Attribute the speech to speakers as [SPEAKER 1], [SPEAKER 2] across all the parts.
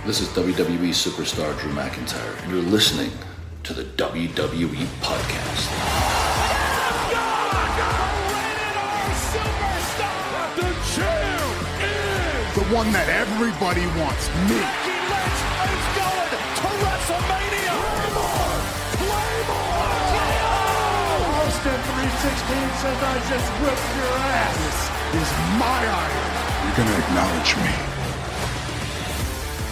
[SPEAKER 1] This is WWE superstar Drew McIntyre, and you're listening to the WWE Podcast.
[SPEAKER 2] The champ is
[SPEAKER 3] the one that everybody wants, me.
[SPEAKER 2] Becky Lynch is going to WrestleMania. Claymore!
[SPEAKER 3] Austin 316 says I just whipped your ass. This is my iron. You're going to acknowledge me.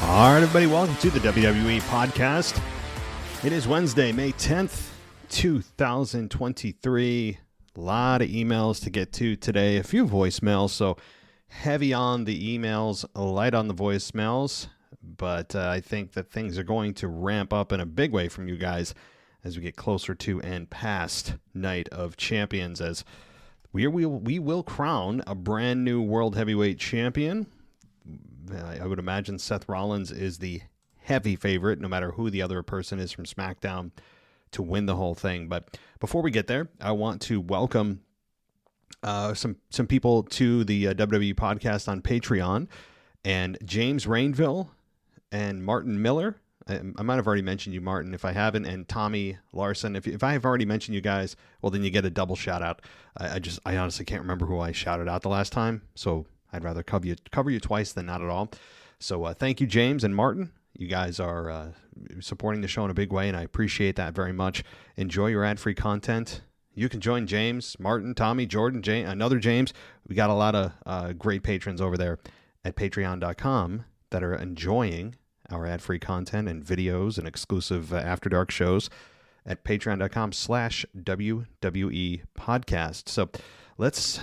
[SPEAKER 4] All right, everybody, welcome to the WWE Podcast. It is Wednesday, May 10th, 2023. A lot of emails to get to today, a few voicemails, so heavy on the emails, light on the voicemails, but I think that things are going to ramp up in a big way from you guys as we get closer to and past Night of Champions, as we will crown a brand new World Heavyweight Champion. I would imagine Seth Rollins is the heavy favorite, no matter who the other person is from SmackDown, to win the whole thing. But before we get there, I want to welcome some people to the WWE Podcast on Patreon, and James Rainville and Martin Miller. I might have already mentioned you, Martin, if I haven't, and Tommy Larson. If I have already mentioned you guys, well, then you get a double shout out. I honestly can't remember who I shouted out the last time, so I'd rather cover you twice than not at all. So thank you, James and Martin. You guys are supporting the show in a big way, and I appreciate that very much. Enjoy your ad-free content. You can join James, Martin, Tommy, Jordan, another James. We got a lot of great patrons over there at patreon.com that are enjoying our ad-free content and videos and exclusive After Dark shows at patreon.com/WWE podcast. So let's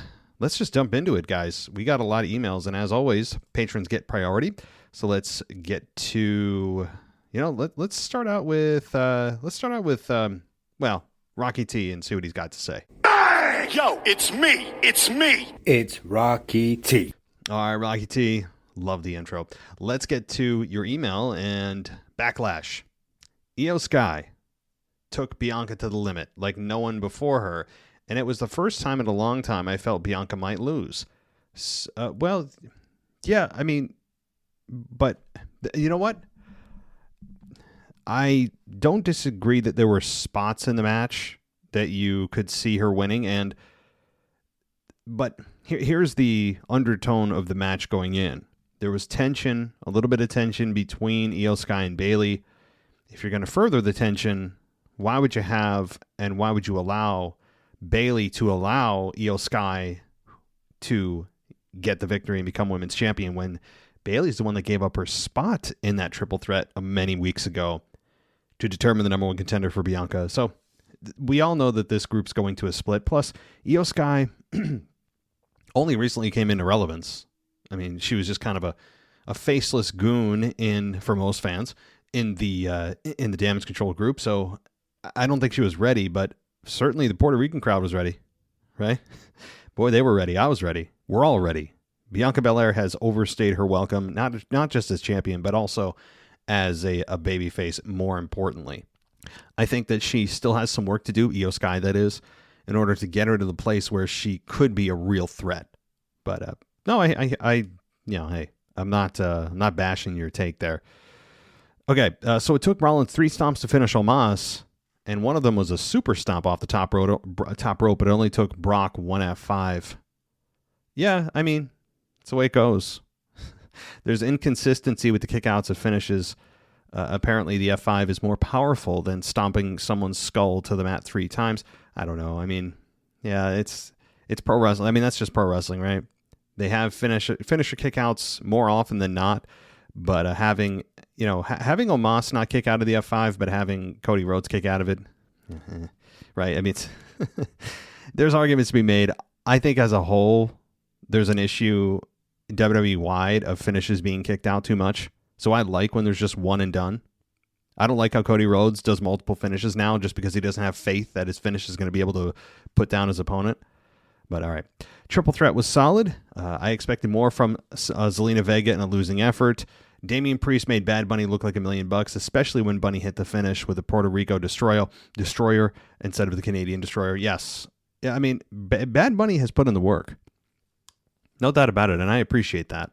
[SPEAKER 4] just jump into it, guys. We got a lot of emails, and as always, patrons get priority. So let's get to, let's start out with Rocky T and see what he's got to say.
[SPEAKER 3] Hey, yo, it's me.
[SPEAKER 5] It's Rocky T.
[SPEAKER 4] All right, Rocky T. Love the intro. Let's get to your email and Backlash. Io Sky took Bianca to the limit like no one before her, and it was the first time in a long time I felt Bianca might lose. But you know what? I don't disagree that there were spots in the match that you could see her winning, but here's the undertone of the match going in. There was tension, a little bit of tension between Io Sky and Bayley. If you're going to further the tension, why would you allow Bayley to allow Io Sky to get the victory and become women's champion when Bayley's the one that gave up her spot in that triple threat many weeks ago to determine the number one contender for Bianca? So we all know that this group's going to a split. Plus, Io Sky only recently came into relevance. I mean, she was just kind of a faceless goon for most fans in the Damage Control group. So I don't think she was ready, but certainly the Puerto Rican crowd was ready, right? Boy, they were ready. I was ready. We're all ready. Bianca Belair has overstayed her welcome, not just as champion, but also as a babyface, more importantly. I think that she still has some work to do, Io Sky that is, in order to get her to the place where she could be a real threat. But no, hey, I'm not bashing your take there. Okay, so it took Rollins 3 stomps to finish Omos, and one of them was a super stomp off the top rope, but it only took Brock 1 F5. Yeah, I mean, it's the way it goes. There's inconsistency with the kickouts of finishes. Apparently, the F5 is more powerful than stomping someone's skull to the mat 3 times. I don't know. I mean, yeah, it's pro wrestling. I mean, that's just pro wrestling, right? They have finisher kickouts more often than not, but having Omos not kick out of the F5, but having Cody Rhodes kick out of it, right? I mean, there's arguments to be made. I think as a whole, there's an issue WWE wide of finishes being kicked out too much. So I like when there's just one and done. I don't like how Cody Rhodes does multiple finishes now just because he doesn't have faith that his finish is going to be able to put down his opponent. But all right. Triple threat was solid. I expected more from Zelina Vega in a losing effort. Damian Priest made Bad Bunny look like $1 million, especially when Bunny hit the finish with the Puerto Rico Destroyer instead of the Canadian Destroyer. Yes. Yeah, I mean, Bad Bunny has put in the work. No doubt about it, and I appreciate that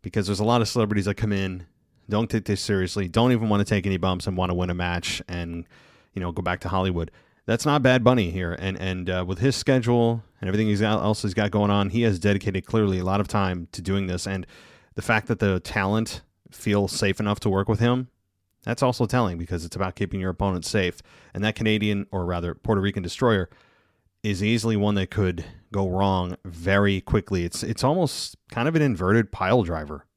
[SPEAKER 4] because there's a lot of celebrities that come in don't take this seriously, don't even want to take any bumps and want to win a match and, go back to Hollywood. That's not Bad Bunny here. And with his schedule and everything else he's got going on, he has dedicated clearly a lot of time to doing this. And the fact that the talent feels safe enough to work with him, that's also telling, because it's about keeping your opponent safe. And that Canadian, or rather Puerto Rican destroyer, is easily one that could go wrong very quickly. It's almost kind of an inverted pile driver.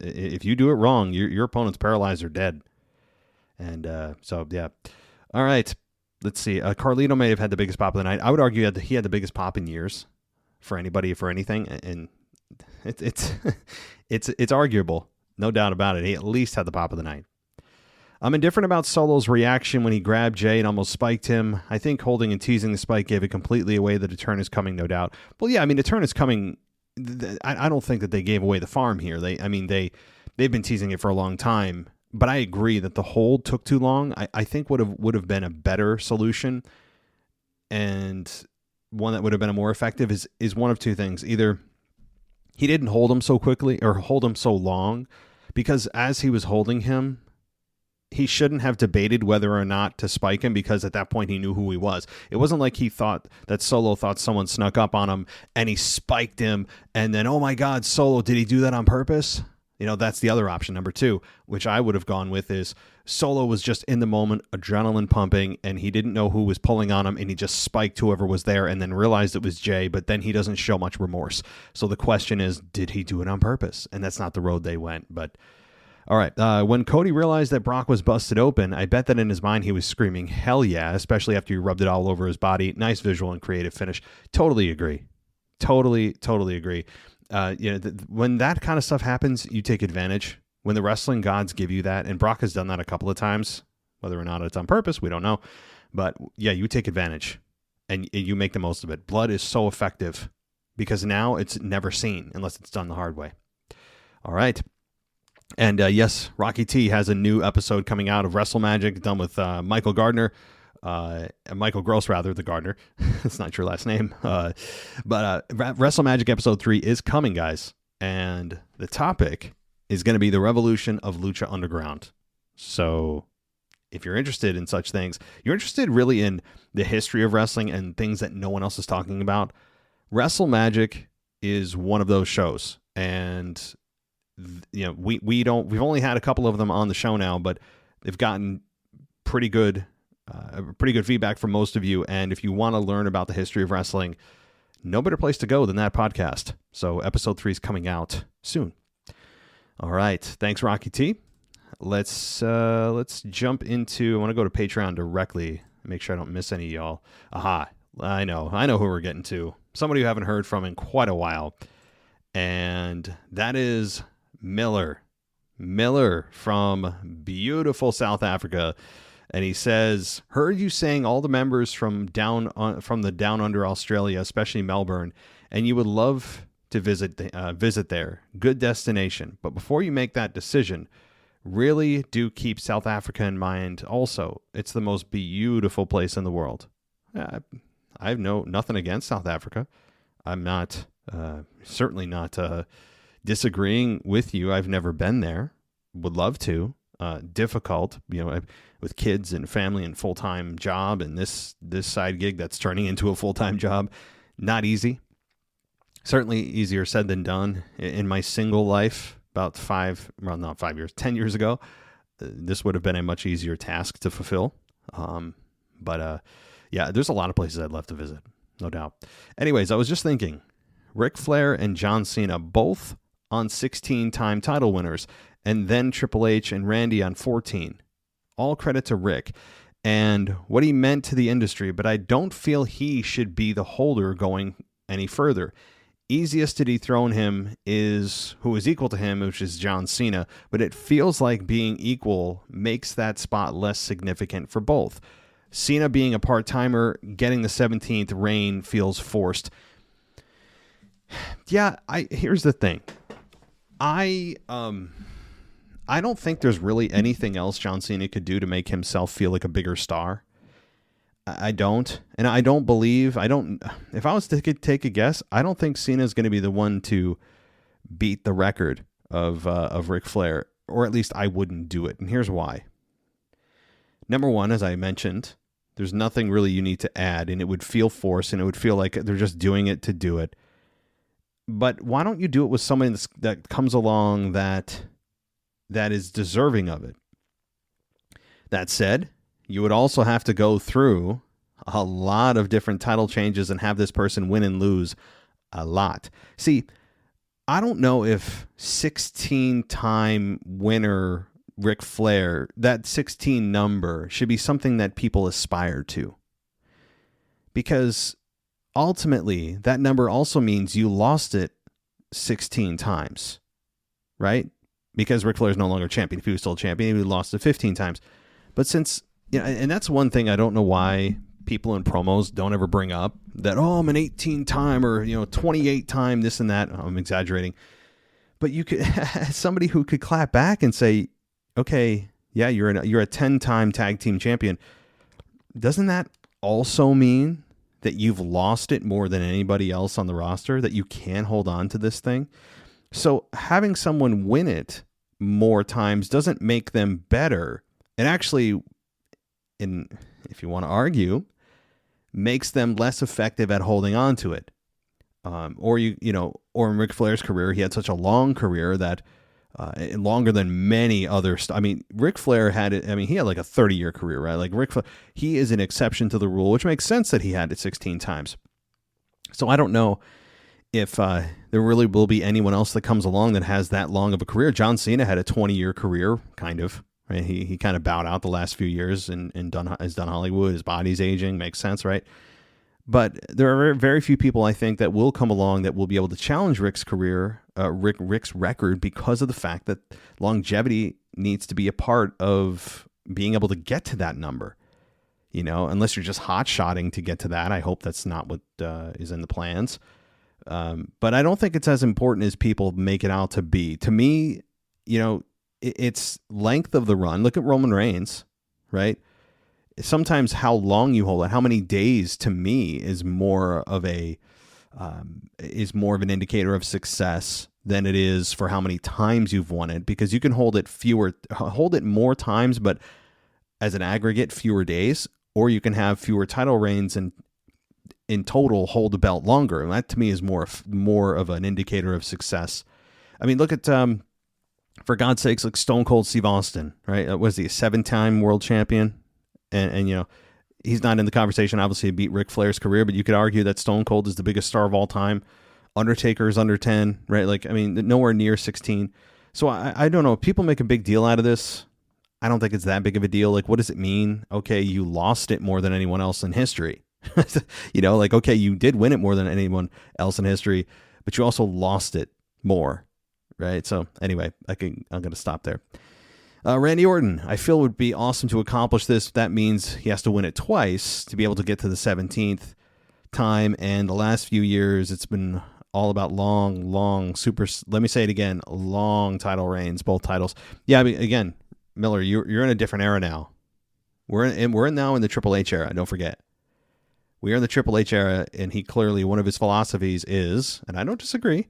[SPEAKER 4] If you do it wrong, your opponent's paralyzed or dead. And so, yeah. All right. Let's see. Carlito may have had the biggest pop of the night. I would argue that he had the biggest pop in years for anybody, for anything. And it's arguable. No doubt about it. He at least had the pop of the night. I'm indifferent about Solo's reaction when he grabbed Jay and almost spiked him. I think holding and teasing the spike gave it completely away that a turn is coming, no doubt. Well, yeah, I mean, the turn is coming. I don't think that they gave away the farm here. They've been teasing it for a long time. But I agree that the hold took too long. I think would have been a better solution, and one that would have been more effective is one of two things. Either he didn't hold him so quickly or hold him so long, because as he was holding him, he shouldn't have debated whether or not to spike him, because at that point he knew who he was. It wasn't like he thought that Solo thought someone snuck up on him and he spiked him and then, oh my God, Solo, did he do that on purpose? That's the other option, number two, which I would have gone with, is Solo was just in the moment, adrenaline pumping, and he didn't know who was pulling on him, and he just spiked whoever was there and then realized it was Jay, but then he doesn't show much remorse. So the question is, did he do it on purpose? And that's not the road they went. But all right, when Cody realized that Brock was busted open, I bet that in his mind he was screaming, hell yeah, especially after he rubbed it all over his body. Nice visual and creative finish. Totally agree. Totally agree. When that kind of stuff happens, you take advantage. When the wrestling gods give you that, and Brock has done that a couple of times, whether or not it's on purpose, we don't know. But yeah, you take advantage and you make the most of it. Blood is so effective because now it's never seen unless it's done the hard way. All right. And yes, Rocky T has a new episode coming out of Wrestle Magic, done with Michael Gardner. Michael Gross, rather, the gardener. It's not your last name. But Wrestle Magic episode 3 is coming, guys. And the topic is going to be the revolution of Lucha Underground. So if you're interested in such things, you're interested really in the history of wrestling and things that no one else is talking about, Wrestle Magic is one of those shows. And we've only had a couple of them on the show now, but they've gotten pretty good feedback from most of you. And if you want to learn about the history of wrestling, no better place to go than that podcast. So episode 3 is coming out soon. All right. Thanks, Rocky T. Let's jump into, I want to go to Patreon directly, make sure I don't miss any of y'all. Aha. I know who we're getting to. Somebody who I haven't heard from in quite a while. And that is Miller from beautiful South Africa. And he says, heard you saying all the members from the Down Under Australia, especially Melbourne, and you would love to visit there. Good destination. But before you make that decision, really do keep South Africa in mind also. It's the most beautiful place in the world. I have nothing against South Africa. I'm not, certainly not disagreeing with you. I've never been there. Would love to. Difficult, with kids and family and full-time job and this side gig that's turning into a full-time job. Not easy. Certainly easier said than done. In my single life, about 10 years ago, this would have been a much easier task to fulfill. But there's a lot of places I'd love to visit, no doubt. Anyways, I was just thinking, Ric Flair and John Cena both on 16-time title winners, and then Triple H and Randy on 14. All credit to Rick and what he meant to the industry, but I don't feel he should be the holder going any further. Easiest to dethrone him is who is equal to him, which is John Cena, but it feels like being equal makes that spot less significant for both. Cena being a part-timer, getting the 17th reign feels forced. Yeah, here's the thing. I don't think there's really anything else John Cena could do to make himself feel like a bigger star. I don't. And I don't believe, if I was to take a guess, I don't think Cena's going to be the one to beat the record of Ric Flair. or at least I wouldn't do it. And here's why. Number one, as I mentioned, there's nothing really you need to add, and it would feel forced, and it would feel like they're just doing it to do it. But why don't you do it with somebody that comes along that is deserving of it? That said, you would also have to go through a lot of different title changes and have this person win and lose a lot. See, I don't know if 16-time winner Ric Flair, that 16 number should be something that people aspire to. Because ultimately, that number also means you lost it 16 times, right? Because Ric Flair is no longer champion. If he was still champion, he would have lost it 15 times. But since, and that's one thing I don't know why people in promos don't ever bring up, that, oh, I'm an 18-time or, 28-time, this and that. I'm exaggerating. But you could, somebody who could clap back and say, okay, yeah, you're a 10-time tag team champion. Doesn't that also mean that you've lost it more than anybody else on the roster, that you can hold on to this thing? So having someone win it more times doesn't make them better. It actually, if you want to argue, makes them less effective at holding on to it. Or in Ric Flair's career, he had such a long career that longer than many others. Ric Flair had it. he had like a 30-year career, right? Like Ric Flair, he is an exception to the rule, which makes sense that he had it 16 times. So I don't know if there really will be anyone else that comes along that has that long of a career. John Cena had a 20-year career, kind of. Right? He kind of bowed out the last few years and has done Hollywood. His body's aging, makes sense, right? But there are very few people, I think, that will come along that will be able to challenge Rick's career, Rick's record, because of the fact that longevity needs to be a part of being able to get to that number. Unless you're just hot-shotting to get to that. I hope that's not what is in the plans. But I don't think it's as important as people make it out to be. To me, it's length of the run. Look at Roman Reigns, right? Sometimes how long you hold it, how many days, to me, is more of an indicator of success than it is for how many times you've won it, because you can hold it more times, but as an aggregate, fewer days, or you can have fewer title reigns and in total hold the belt longer. And that to me is more of an indicator of success. Look at, for God's sakes, like Stone Cold Steve Austin, right? Was he a 7-time world champion? And he's not in the conversation. Obviously, he beat Ric Flair's career, but you could argue that Stone Cold is the biggest star of all time. Undertaker is under 10, right? Nowhere near 16. So I don't know. People make a big deal out of this. I don't think it's that big of a deal. Like, what does it mean? Okay, you lost it more than anyone else in history. Okay, you did win it more than anyone else in history, but you also lost it more, right? So anyway, I'm going to stop there. Randy Orton, I feel would be awesome to accomplish this. That means he has to win it twice to be able to get to the 17th time. And the last few years, it's been all about long, let me say it again, long title reigns, both titles. Yeah, again, Miller, you're in a different era now. We're now in the Triple H era. Don't forget. We are in the Triple H era, and he clearly, one of his philosophies is, and I don't disagree,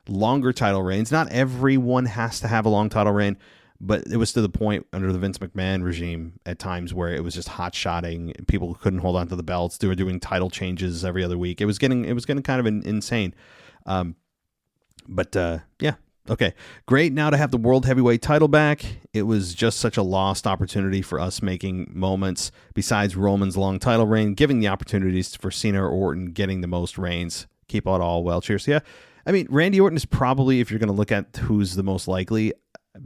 [SPEAKER 4] longer title reigns. Not everyone has to have a long title reign. But it was to the point under the Vince McMahon regime at times where it was just hot-shotting. People couldn't hold on to the belts. They were doing title changes every other week. It was getting kind of insane. Yeah, okay. Great now to have the World Heavyweight title back. It was just such a lost opportunity for us making moments besides Roman's long title reign, giving the opportunities for Cena or Orton getting the most reigns. Keep it all well. Cheers. Yeah, Randy Orton is probably, if you're going to look at who's the most likely,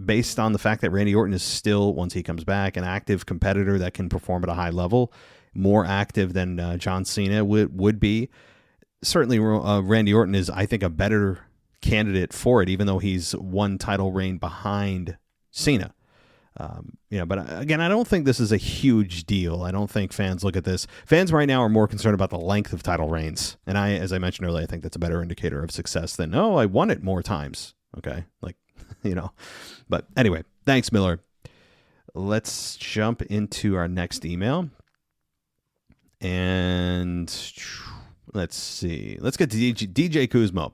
[SPEAKER 4] based on the fact that Randy Orton is still, once he comes back, an active competitor that can perform at a high level, more active than John Cena would be. Certainly, Randy Orton is, I think, a better candidate for it, even though he's one title reign behind Cena. But again, I don't think this is a huge deal. I don't think fans look at this. Fans right now are more concerned about the length of title reigns. And as I mentioned earlier, I think that's a better indicator of success than, I won it more times. Okay. But anyway, thanks, Miller. Let's jump into our next email. And let's see. Let's get to DJ Kuzmo.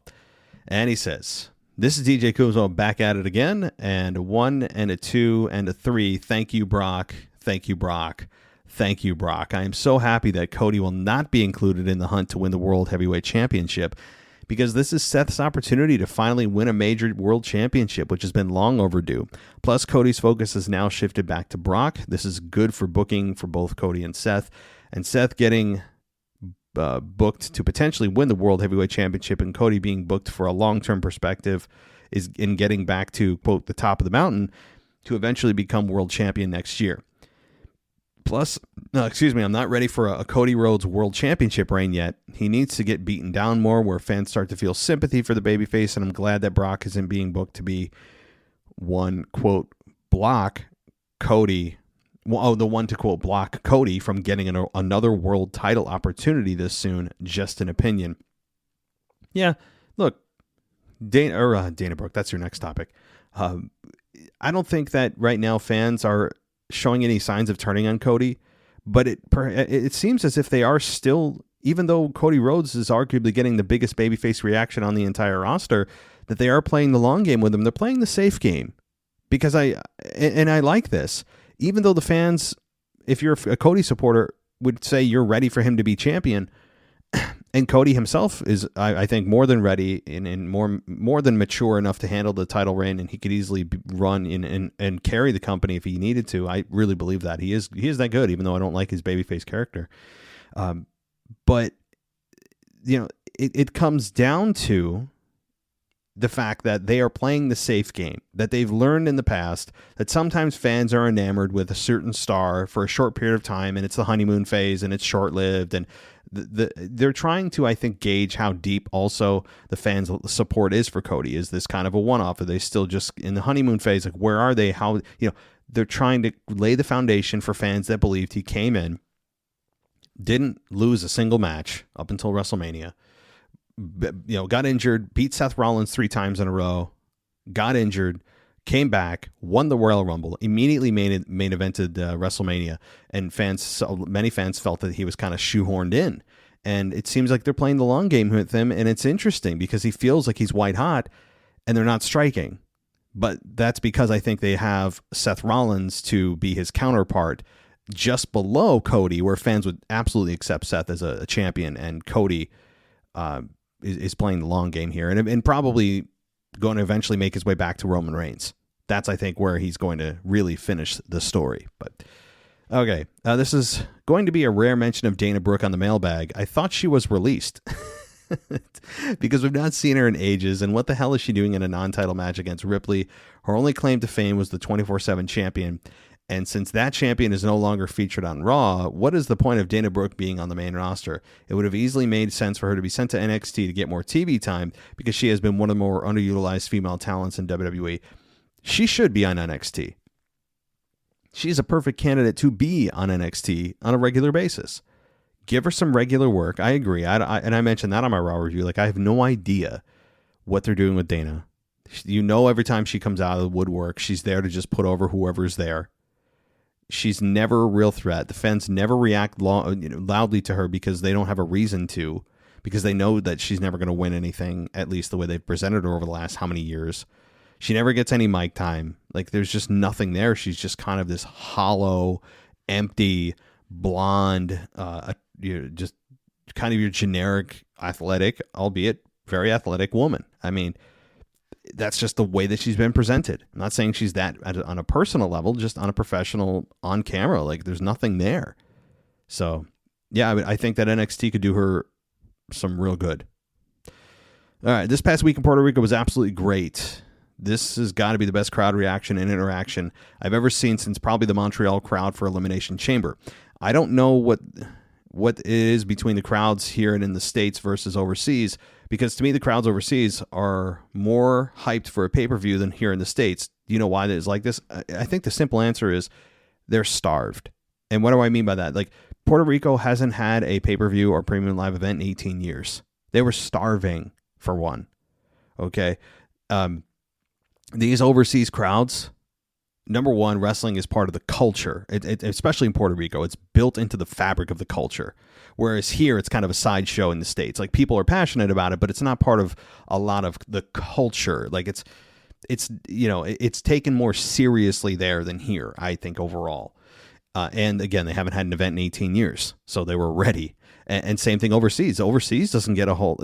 [SPEAKER 4] And he says, This is DJ Kuzo back at it again, and a 1 and a 2 and a 3. Thank you, Brock. Thank you, Brock. Thank you, Brock. I am so happy that Cody will not be included in the hunt to win the World Heavyweight Championship, because this is Seth's opportunity to finally win a major world championship, which has been long overdue. Plus, Cody's focus has now shifted back to Brock. This is good for booking for both Cody and Seth getting booked to potentially win the World Heavyweight Championship, and Cody being booked for a long-term perspective is in getting back to, quote, the top of the mountain to eventually become world champion next year. Plus, I'm not ready for a Cody Rhodes World Championship reign yet. He needs to get beaten down more where fans start to feel sympathy for the babyface, and I'm glad that Brock isn't being booked to be one, quote, block Cody. The one to, quote, block Cody from getting another world title opportunity this soon. Just an opinion. Yeah, look, Dana Brooke, that's your next topic. I don't think that right now fans are showing any signs of turning on Cody, but it seems as if they are still, even though Cody Rhodes is arguably getting the biggest babyface reaction on the entire roster, that they are playing the long game with him. They're playing the safe game, because I like this. Even though the fans, if you're a Cody supporter, would say you're ready for him to be champion, and Cody himself is, I think, more than ready and more than mature enough to handle the title reign, and he could easily run and carry the company if he needed to. I really believe that he is that good, even though I don't like his babyface character. But it comes down to the fact that they are playing the safe game, that they've learned in the past that sometimes fans are enamored with a certain star for a short period of time, and it's the honeymoon phase, and it's short-lived, and they're trying to, I think, gauge how deep also the fans' support is for Cody. Is this kind of a one-off? Are they still just in the honeymoon phase? Like, where are they? How, they're trying to lay the foundation for fans that believed he came in, didn't lose a single match up until WrestleMania, got injured, beat Seth Rollins 3 times in a row, got injured, came back, won the Royal Rumble, immediately main evented WrestleMania, and many fans felt that he was kind of shoehorned in. And it seems like they're playing the long game with him, and it's interesting because he feels like he's white hot, and they're not striking. But that's because I think they have Seth Rollins to be his counterpart just below Cody, where fans would absolutely accept Seth as a champion, and Cody is playing the long game here, and probably going to eventually make his way back to Roman Reigns. That's, I think, where he's going to really finish the story. But okay, this is going to be a rare mention of Dana Brooke on the mailbag. I thought she was released because we've not seen her in ages, and what the hell is she doing in a non-title match against Ripley? Her only claim to fame was the 24/7 champion. And since that champion is no longer featured on Raw, what is the point of Dana Brooke being on the main roster? It would have easily made sense for her to be sent to NXT to get more TV time, because she has been one of the more underutilized female talents in WWE. She should be on NXT. She's a perfect candidate to be on NXT on a regular basis. Give her some regular work. I agree. And I mentioned that on my Raw review. Like, I have no idea what they're doing with Dana. Every time she comes out of the woodwork, she's there to just put over whoever's there. She's never a real threat. The fans never react loudly to her because they don't have a reason to, because they know that she's never going to win anything, at least the way they've presented her over the last how many years. She never gets any mic time. Like, there's just nothing there. She's just kind of this hollow, empty, blonde, just kind of your generic athletic, albeit very athletic woman. I mean, that's just the way that she's been presented. I'm not saying she's that on a personal level, just on a professional, on camera. Like, there's nothing there. So, yeah, I think that NXT could do her some real good. All right, this past week in Puerto Rico was absolutely great. This has got to be the best crowd reaction and interaction I've ever seen since probably the Montreal crowd for Elimination Chamber. I don't know what it is between the crowds here and in the States versus overseas, because to me, the crowds overseas are more hyped for a pay-per-view than here in the States. Do you know why that is like this? I think the simple answer is they're starved. And what do I mean by that? Like, Puerto Rico hasn't had a pay-per-view or premium live event in 18 years. They were starving for one. Okay. These overseas crowds, number one, wrestling is part of the culture, especially in Puerto Rico. It's built into the fabric of the culture. Whereas here, it's kind of a sideshow in the States. Like, people are passionate about it, but it's not part of a lot of the culture. Like, it's taken more seriously there than here, I think, overall. And again, they haven't had an event in 18 years, so they were ready. And same thing overseas. Overseas doesn't get a whole.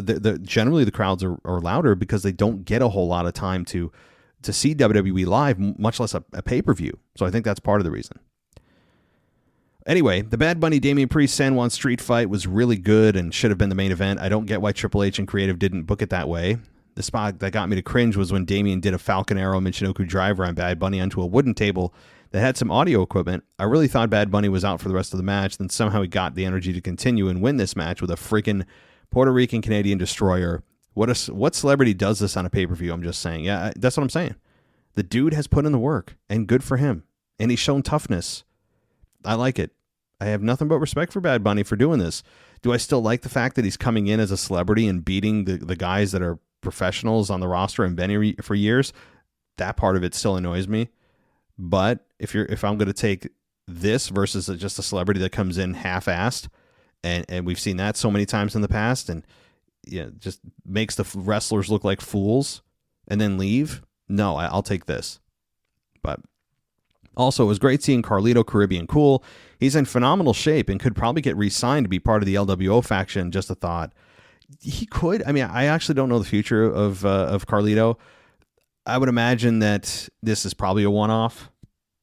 [SPEAKER 4] Generally, the crowds are louder because they don't get a whole lot of time to see WWE live, much less a pay-per-view. So I think that's part of the reason. Anyway, the Bad Bunny Damian Priest San Juan Street fight was really good and should have been the main event. I don't get why Triple H and Creative didn't book it that way. The spot that got me to cringe was when Damian did a Falcon Arrow Michinoku driver on Bad Bunny onto a wooden table that had some audio equipment. I really thought Bad Bunny was out for the rest of the match, then somehow he got the energy to continue and win this match with a freaking Puerto Rican Canadian destroyer. What celebrity does this on a pay-per-view? I'm just saying. Yeah, that's what I'm saying. The dude has put in the work, and good for him. And he's shown toughness. I like it. I have nothing but respect for Bad Bunny for doing this. Do I still like the fact that he's coming in as a celebrity and beating the guys that are professionals on the roster and been here for years? That part of it still annoys me. But if I'm going to take this versus just a celebrity that comes in half-assed, and we've seen that so many times in the past, and just makes the wrestlers look like fools and then leave, no, I'll take this. But also, it was great seeing Carlito Caribbean Cool. He's in phenomenal shape and could probably get re-signed to be part of the LWO faction. Just a thought. He could. I mean, I actually don't know the future of Carlito. I would imagine that this is probably a one-off,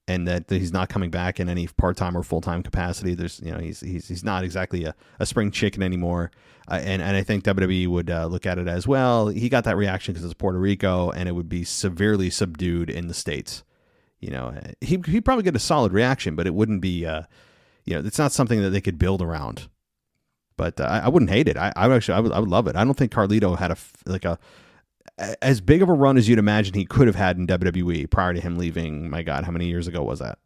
[SPEAKER 4] and that he's not coming back in any part-time or full-time capacity. There's, he's not exactly a spring chicken anymore, and I think WWE would look at it as, well, he got that reaction because it's Puerto Rico, and it would be severely subdued in the States. He'd probably get a solid reaction, but it wouldn't be, it's not something that they could build around. But I wouldn't hate it. I would love it. I don't think Carlito had as big of a run as you'd imagine he could have had in WWE prior to him leaving. My God, how many years ago was that?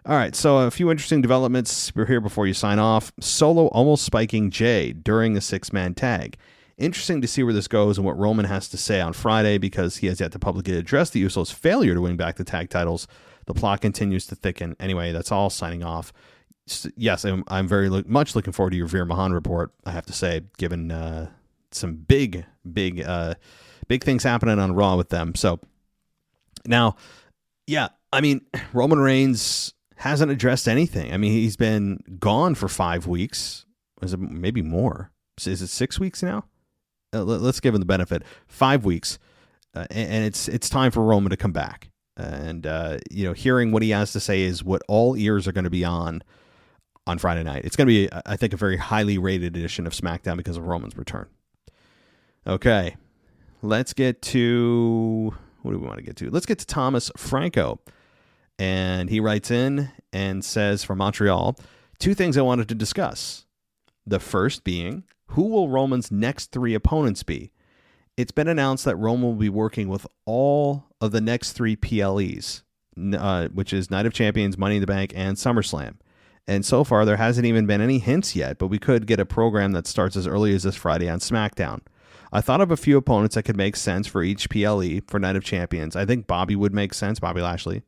[SPEAKER 4] All right, so a few interesting developments. We're here before you sign off. Solo almost spiking Jay during a 6-man tag. Interesting to see where this goes and what Roman has to say on Friday, because he has yet to publicly address the Usos' failure to win back the tag titles. The plot continues to thicken. Anyway, that's all. Signing off. Yes, I'm very much looking forward to your Veer Mahan report, I have to say, given some big things happening on Raw with them. So now, yeah, I mean, Roman Reigns hasn't addressed anything. I mean, he's been gone for 5 weeks. Is it maybe more? Is it 6 weeks now? Let's give him the benefit. 5 weeks, and it's time for Roman to come back. And hearing what he has to say is what all ears are going to be on Friday night. It's going to be, I think, a very highly rated edition of SmackDown because of Roman's return. Okay, let's get to, what do we want to get to? Let's get to Thomas Franco. And he writes in and says, from Montreal, 2 things I wanted to discuss. The first being, who will Roman's next 3 opponents be? It's been announced that Roman will be working with all of the next 3 PLEs, which is Night of Champions, Money in the Bank, and SummerSlam. And so far, there hasn't even been any hints yet, but we could get a program that starts as early as this Friday on SmackDown. I thought of a few opponents that could make sense for each PLE for Night of Champions. I think Bobby would make sense, Bobby Lashley.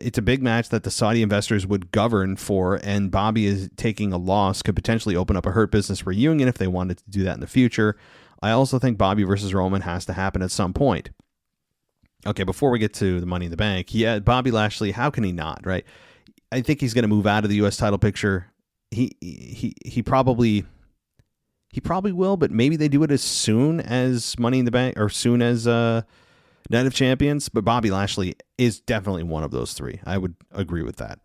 [SPEAKER 4] It's a big match that the Saudi investors would govern for, and Bobby is taking a loss could potentially open up a Hurt Business reunion if they wanted to do that in the future. I also think Bobby versus Roman has to happen at some point. Okay, before we get to the Money in the Bank, yeah, Bobby Lashley, how can he not, right? I think he's going to move out of the U.S. title picture. He probably will, but maybe they do it as soon as Money in the Bank or soon as Night of Champions. But Bobby Lashley is definitely one of those 3. I would agree with that.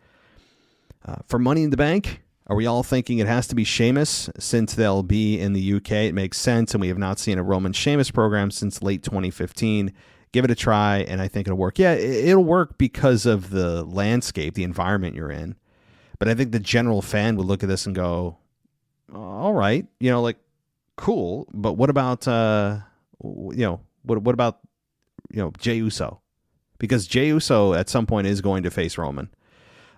[SPEAKER 4] For Money in the Bank, are we all thinking it has to be Sheamus since they'll be in the UK? It makes sense, and we have not seen a Roman Sheamus program since late 2015. Give it a try, and I think it'll work. Yeah, it'll work because of the landscape, the environment you're in. But I think the general fan would look at this and go, all right, cool. But what about, what about, Jey Uso? Because Jey Uso at some point is going to face Roman.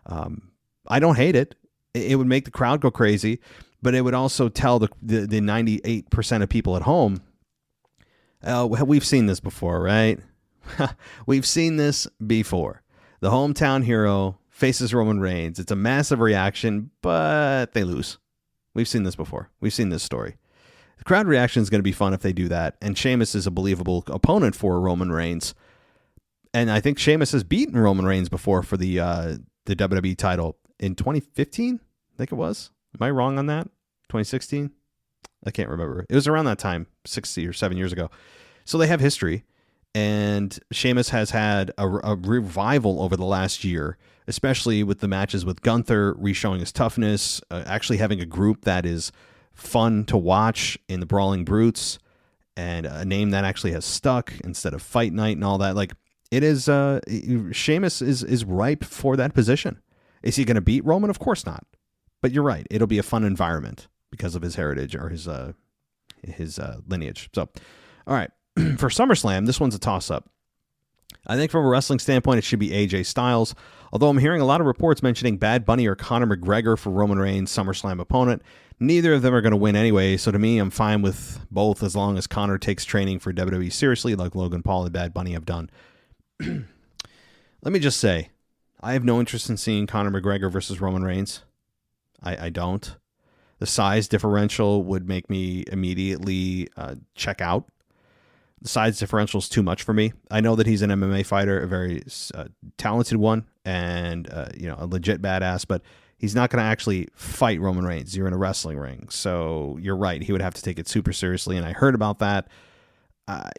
[SPEAKER 4] I don't hate it. It would make the crowd go crazy, but it would also tell the 98% of people at home, we've seen this before, right? We've seen this before. The hometown hero faces Roman Reigns. It's a massive reaction, but they lose. We've seen this before. We've seen this story. The crowd reaction is going to be fun if they do that, and Sheamus is a believable opponent for Roman Reigns. And I think Sheamus has beaten Roman Reigns before for the WWE title in 2015, I think it was. Am I wrong on that? 2016? I can't remember. It was around that time, 6 or 7 years ago. So they have history, and Sheamus has had a revival over the last year, especially with the matches with Gunther, re-showing his toughness, actually having a group that is fun to watch in the Brawling Brutes, and a name that actually has stuck instead of Fight Night and all that. Like, it is, Sheamus is ripe for that position. Is he going to beat Roman? Of course not. But you're right. It'll be a fun environment because of his heritage or his lineage. So, all right. For SummerSlam, this one's a toss-up. I think from a wrestling standpoint, it should be AJ Styles, although I'm hearing a lot of reports mentioning Bad Bunny or Conor McGregor for Roman Reigns' SummerSlam opponent. Neither of them are going to win anyway, so to me, I'm fine with both as long as Conor takes training for WWE seriously like Logan Paul and Bad Bunny have done. Let me just say, I have no interest in seeing Conor McGregor versus Roman Reigns. I don't. The size differential would make me immediately check out. The size differential is too much for me. I know that he's an MMA fighter, a very talented one, and a legit badass, but he's not going to actually fight Roman Reigns. You're in a wrestling ring. So you're right. He would have to take it super seriously, and I heard about that.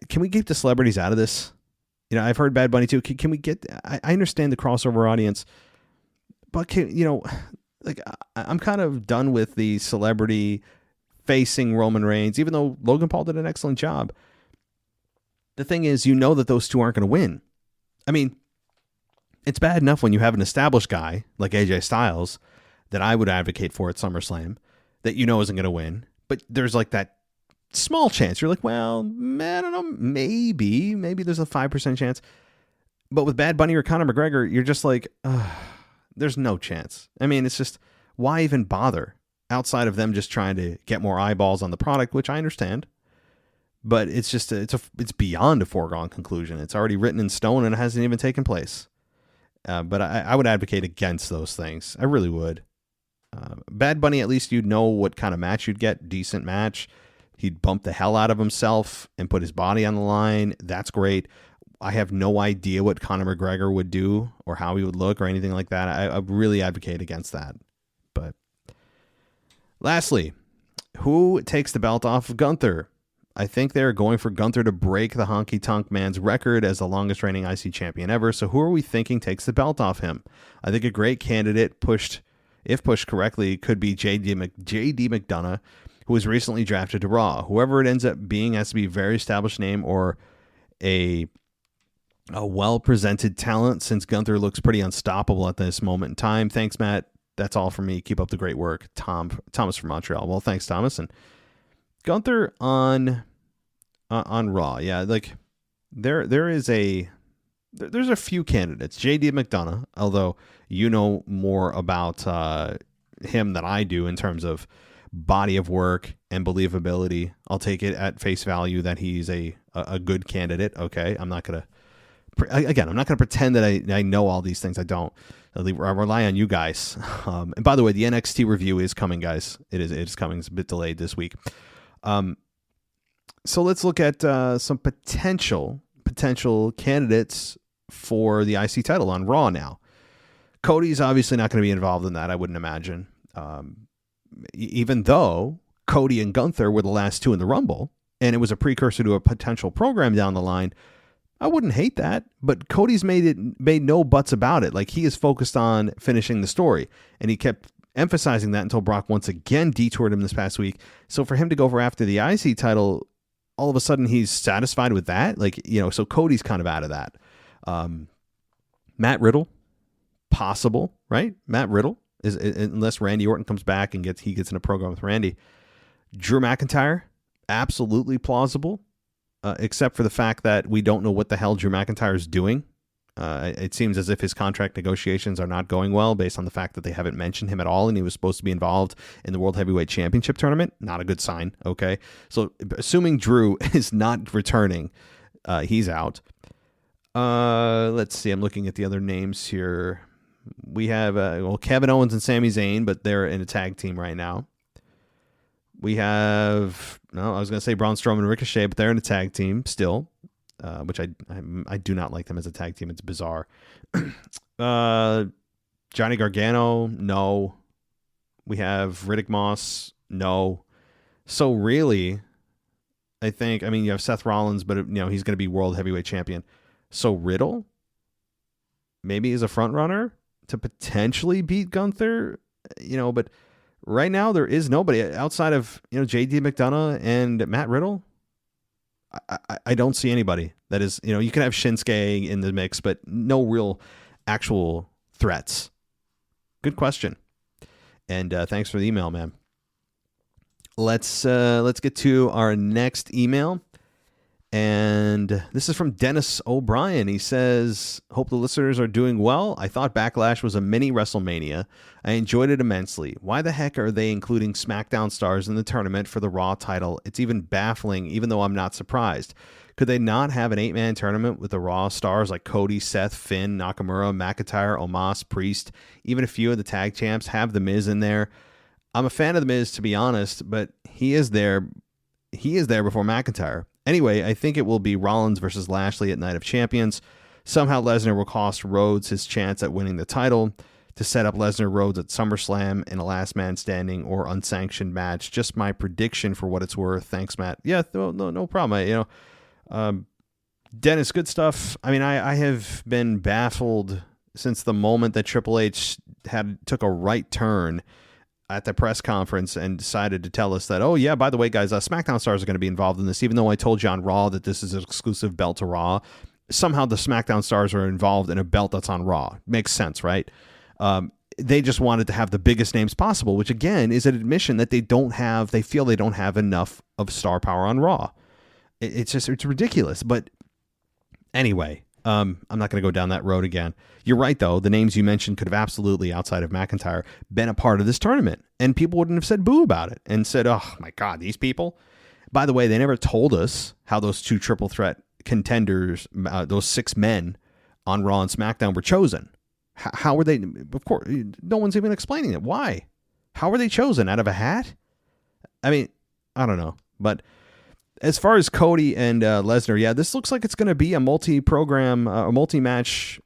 [SPEAKER 4] Can we keep the celebrities out of this? I've heard Bad Bunny too. Can we get... I understand the crossover audience, but I'm kind of done with the celebrity facing Roman Reigns, even though Logan Paul did an excellent job. The thing is, that those two aren't going to win. I mean, it's bad enough when you have an established guy like AJ Styles that I would advocate for at SummerSlam that isn't going to win. But there's like that small chance. You're like, well, man, I don't know, maybe there's a 5% chance. But with Bad Bunny or Conor McGregor, you're just like, there's no chance. I mean, it's just, why even bother outside of them just trying to get more eyeballs on the product, which I understand. But it's just it's beyond a foregone conclusion. It's already written in stone and it hasn't even taken place. But I would advocate against those things. I really would. Bad Bunny, at least you'd know what kind of match you'd get. Decent match. He'd bump the hell out of himself and put his body on the line. That's great. I have no idea what Conor McGregor would do or how he would look or anything like that. I really advocate against that. But lastly, who takes the belt off of Gunther? I think they're going for Gunther to break the Honky Tonk Man's record as the longest reigning IC champion ever. So who are we thinking takes the belt off him? I think a great candidate, if pushed correctly, could be JD McDonough, who was recently drafted to Raw. Whoever it ends up being has to be a very established name or a well-presented talent, since Gunther looks pretty unstoppable at this moment in time. Thanks, Matt. That's all for me. Keep up the great work. Thomas from Montreal. Well, thanks, Thomas. And Gunther on Raw. Yeah, like there's a few candidates. JD McDonough, although you know more about him than I do in terms of body of work and believability. I'll take it at face value that he's a good candidate. Okay, I'm not gonna pretend that I know all these things. I don't. I rely on you guys. And by the way, the NXT review is coming, guys. It is coming. It's a bit delayed this week. So let's look at some potential candidates for the IC title on Raw now. Cody's obviously not going to be involved in that, I wouldn't imagine. Even though Cody and Gunther were the last two in the Rumble, and it was a precursor to a potential program down the line, I wouldn't hate that. But Cody's made no buts about it. Like, he is focused on finishing the story, and he kept emphasizing that until Brock once again detoured him this past week. So for him to go for after the IC title, all of a sudden he's satisfied with that. So Cody's kind of out of that. Matt Riddle, possible, right? Matt Riddle is, unless Randy Orton comes back and gets in a program with Randy. Drew McIntyre, absolutely plausible, except for the fact that we don't know what the hell Drew McIntyre is doing. It seems as if his contract negotiations are not going well based on the fact that they haven't mentioned him at all, and he was supposed to be involved in the World Heavyweight Championship tournament. Not a good sign, okay? So assuming Drew is not returning, he's out. Let's see. I'm looking at the other names here. We have Kevin Owens and Sami Zayn, but they're in a tag team right now. We have I was going to say Braun Strowman and Ricochet, but they're in a tag team still, which I do not like them as a tag team. It's bizarre. Johnny Gargano, no. We have Riddick Moss, no. So really, I think, you have Seth Rollins, but he's going to be World Heavyweight Champion. So Riddle maybe is a front runner to potentially beat Gunther, but right now there is nobody outside of, JD McDonough and Matt Riddle. I don't see anybody that is, you can have Shinsuke in the mix, but no real actual threats. Good question. And thanks for the email, man. Let's get to our next email. And this is from Dennis O'Brien. He says, hope the listeners are doing well. I thought Backlash was a mini WrestleMania. I enjoyed it immensely. Why the heck are they including SmackDown stars in the tournament for the Raw title? It's even baffling, even though I'm not surprised. Could they not have an 8-man tournament with the Raw stars like Cody, Seth, Finn, Nakamura, McIntyre, Omos, Priest, even a few of the tag champs, have The Miz in there? I'm a fan of The Miz, to be honest, but he is there before McIntyre. Anyway, I think it will be Rollins versus Lashley at Night of Champions. Somehow Lesnar will cost Rhodes his chance at winning the title to set up Lesnar Rhodes at SummerSlam in a last man standing or unsanctioned match. Just my prediction for what it's worth. Thanks, Matt. Yeah, no problem. Dennis, good stuff. I have been baffled since the moment that Triple H took a right turn at the press conference and decided to tell us that, oh yeah, by the way, guys, SmackDown stars are going to be involved in this, even though I told you on Raw that this is an exclusive belt to Raw. Somehow the SmackDown stars are involved in a belt that's on Raw. Makes sense, right? They just wanted to have the biggest names possible, which again is an admission that they feel they don't have enough of star power on Raw. It's ridiculous. But anyway, I'm not going to go down that road again. You're right, though. The names you mentioned could have absolutely, outside of McIntyre, been a part of this tournament. And people wouldn't have said boo about it and said, oh, my God, these people. By the way, they never told us how those two triple threat contenders, those 6 men on Raw and SmackDown were chosen. How were they? Of course, no one's even explaining it. Why? How were they chosen? Out of a hat? I don't know. But as far as Cody and Lesnar, yeah, this looks like it's going to be a multi-program, a multi-match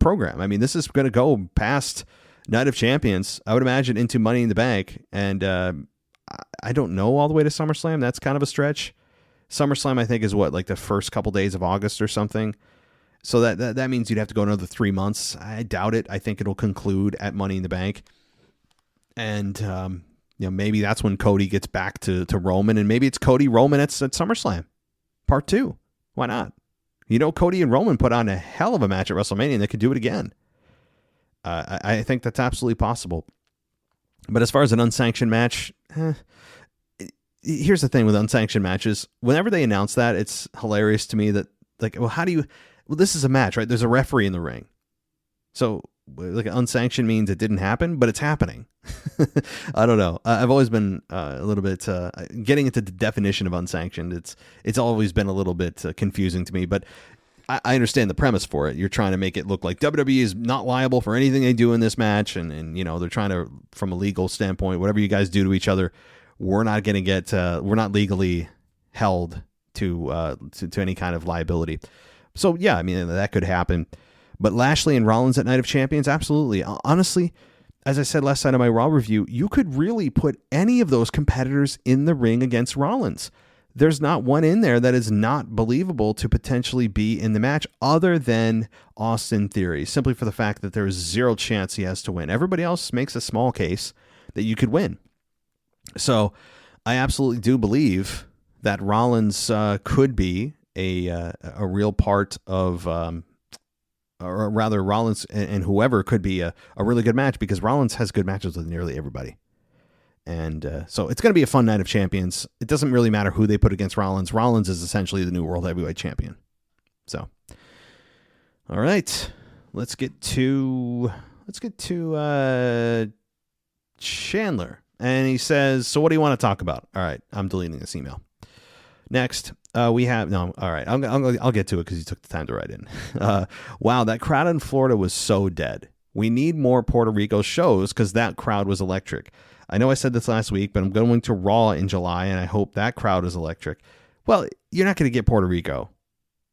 [SPEAKER 4] program. This is going to go past Night of Champions, I would imagine, into Money in the Bank. And I don't know all the way to SummerSlam. That's kind of a stretch. SummerSlam, I think, is what, like the first couple days of August or something. So that means you'd have to go another 3 months. I doubt it. I think it'll conclude at Money in the Bank. And, maybe that's when Cody gets back to Roman, and maybe it's Cody Roman at SummerSlam Part 2. Why not? Cody and Roman put on a hell of a match at WrestleMania, and they could do it again. I think that's absolutely possible. But as far as an unsanctioned match, here's the thing with unsanctioned matches. Whenever they announce that, it's hilarious to me that, this is a match, right? There's a referee in the ring. So, unsanctioned means it didn't happen, but it's happening. I don't know. I've always been a little bit getting into the definition of unsanctioned. It's always been a little bit confusing to me, but I understand the premise for it. You're trying to make it look like WWE is not liable for anything they do in this match, and they're trying to, from a legal standpoint, whatever you guys do to each other, we're not going to get we're not legally held to any kind of liability. So yeah, that could happen. But Lashley and Rollins at Night of Champions, absolutely. Honestly, as I said last night in my Raw review, you could really put any of those competitors in the ring against Rollins. There's not one in there that is not believable to potentially be in the match other than Austin Theory, simply for the fact that there is zero chance he has to win. Everybody else makes a small case that you could win. So I absolutely do believe that Rollins could be a real part of... or rather Rollins and whoever could be a really good match, because Rollins has good matches with nearly everybody. And so it's going to be a fun Night of Champions. It doesn't really matter who they put against Rollins. Rollins is essentially the new World Heavyweight Champion. So, all right, let's get to Chandler. And he says, so what do you want to talk about? All right, I'm deleting this email. Next, We have no. All right, I'll get to it because you took the time to write in. Wow, that crowd in Florida was so dead. We need more Puerto Rico shows because that crowd was electric. I know I said this last week, but I'm going to Raw in July, and I hope that crowd is electric. Well, you're not going to get Puerto Rico.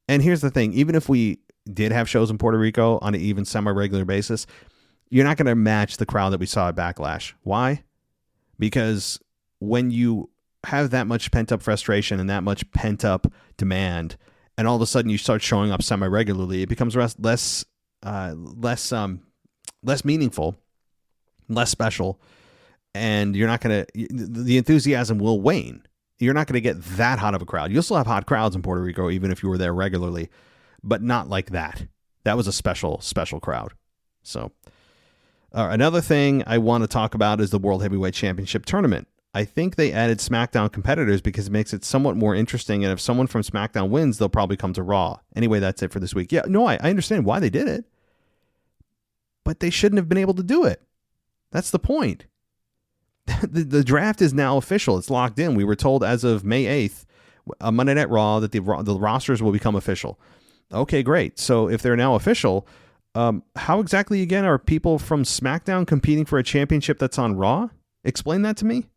[SPEAKER 4] And here's the thing: even if we did have shows in Puerto Rico on an even semi-regular basis, you're not going to match the crowd that we saw at Backlash. Why? Because when you have that much pent-up frustration and that much pent-up demand, and all of a sudden you start showing up semi-regularly, it becomes less meaningful, less special, and you're not going to, the enthusiasm will wane. You're not going to get that hot of a crowd. You'll still have hot crowds in Puerto Rico, even if you were there regularly, but not like that. That was a special crowd. So another thing I want to talk about is the World Heavyweight Championship tournament. I think they added SmackDown competitors because it makes it somewhat more interesting. And if someone from SmackDown wins, they'll probably come to Raw. Anyway, that's it for this week. Yeah, no, I understand why they did it, but they shouldn't have been able to do it. That's the point. The draft is now official. It's locked in. We were told as of May 8th, Monday Night Raw, that the rosters will become official. Okay, great. So if they're now official, how exactly, again, are people from SmackDown competing for a championship that's on Raw? Explain that to me.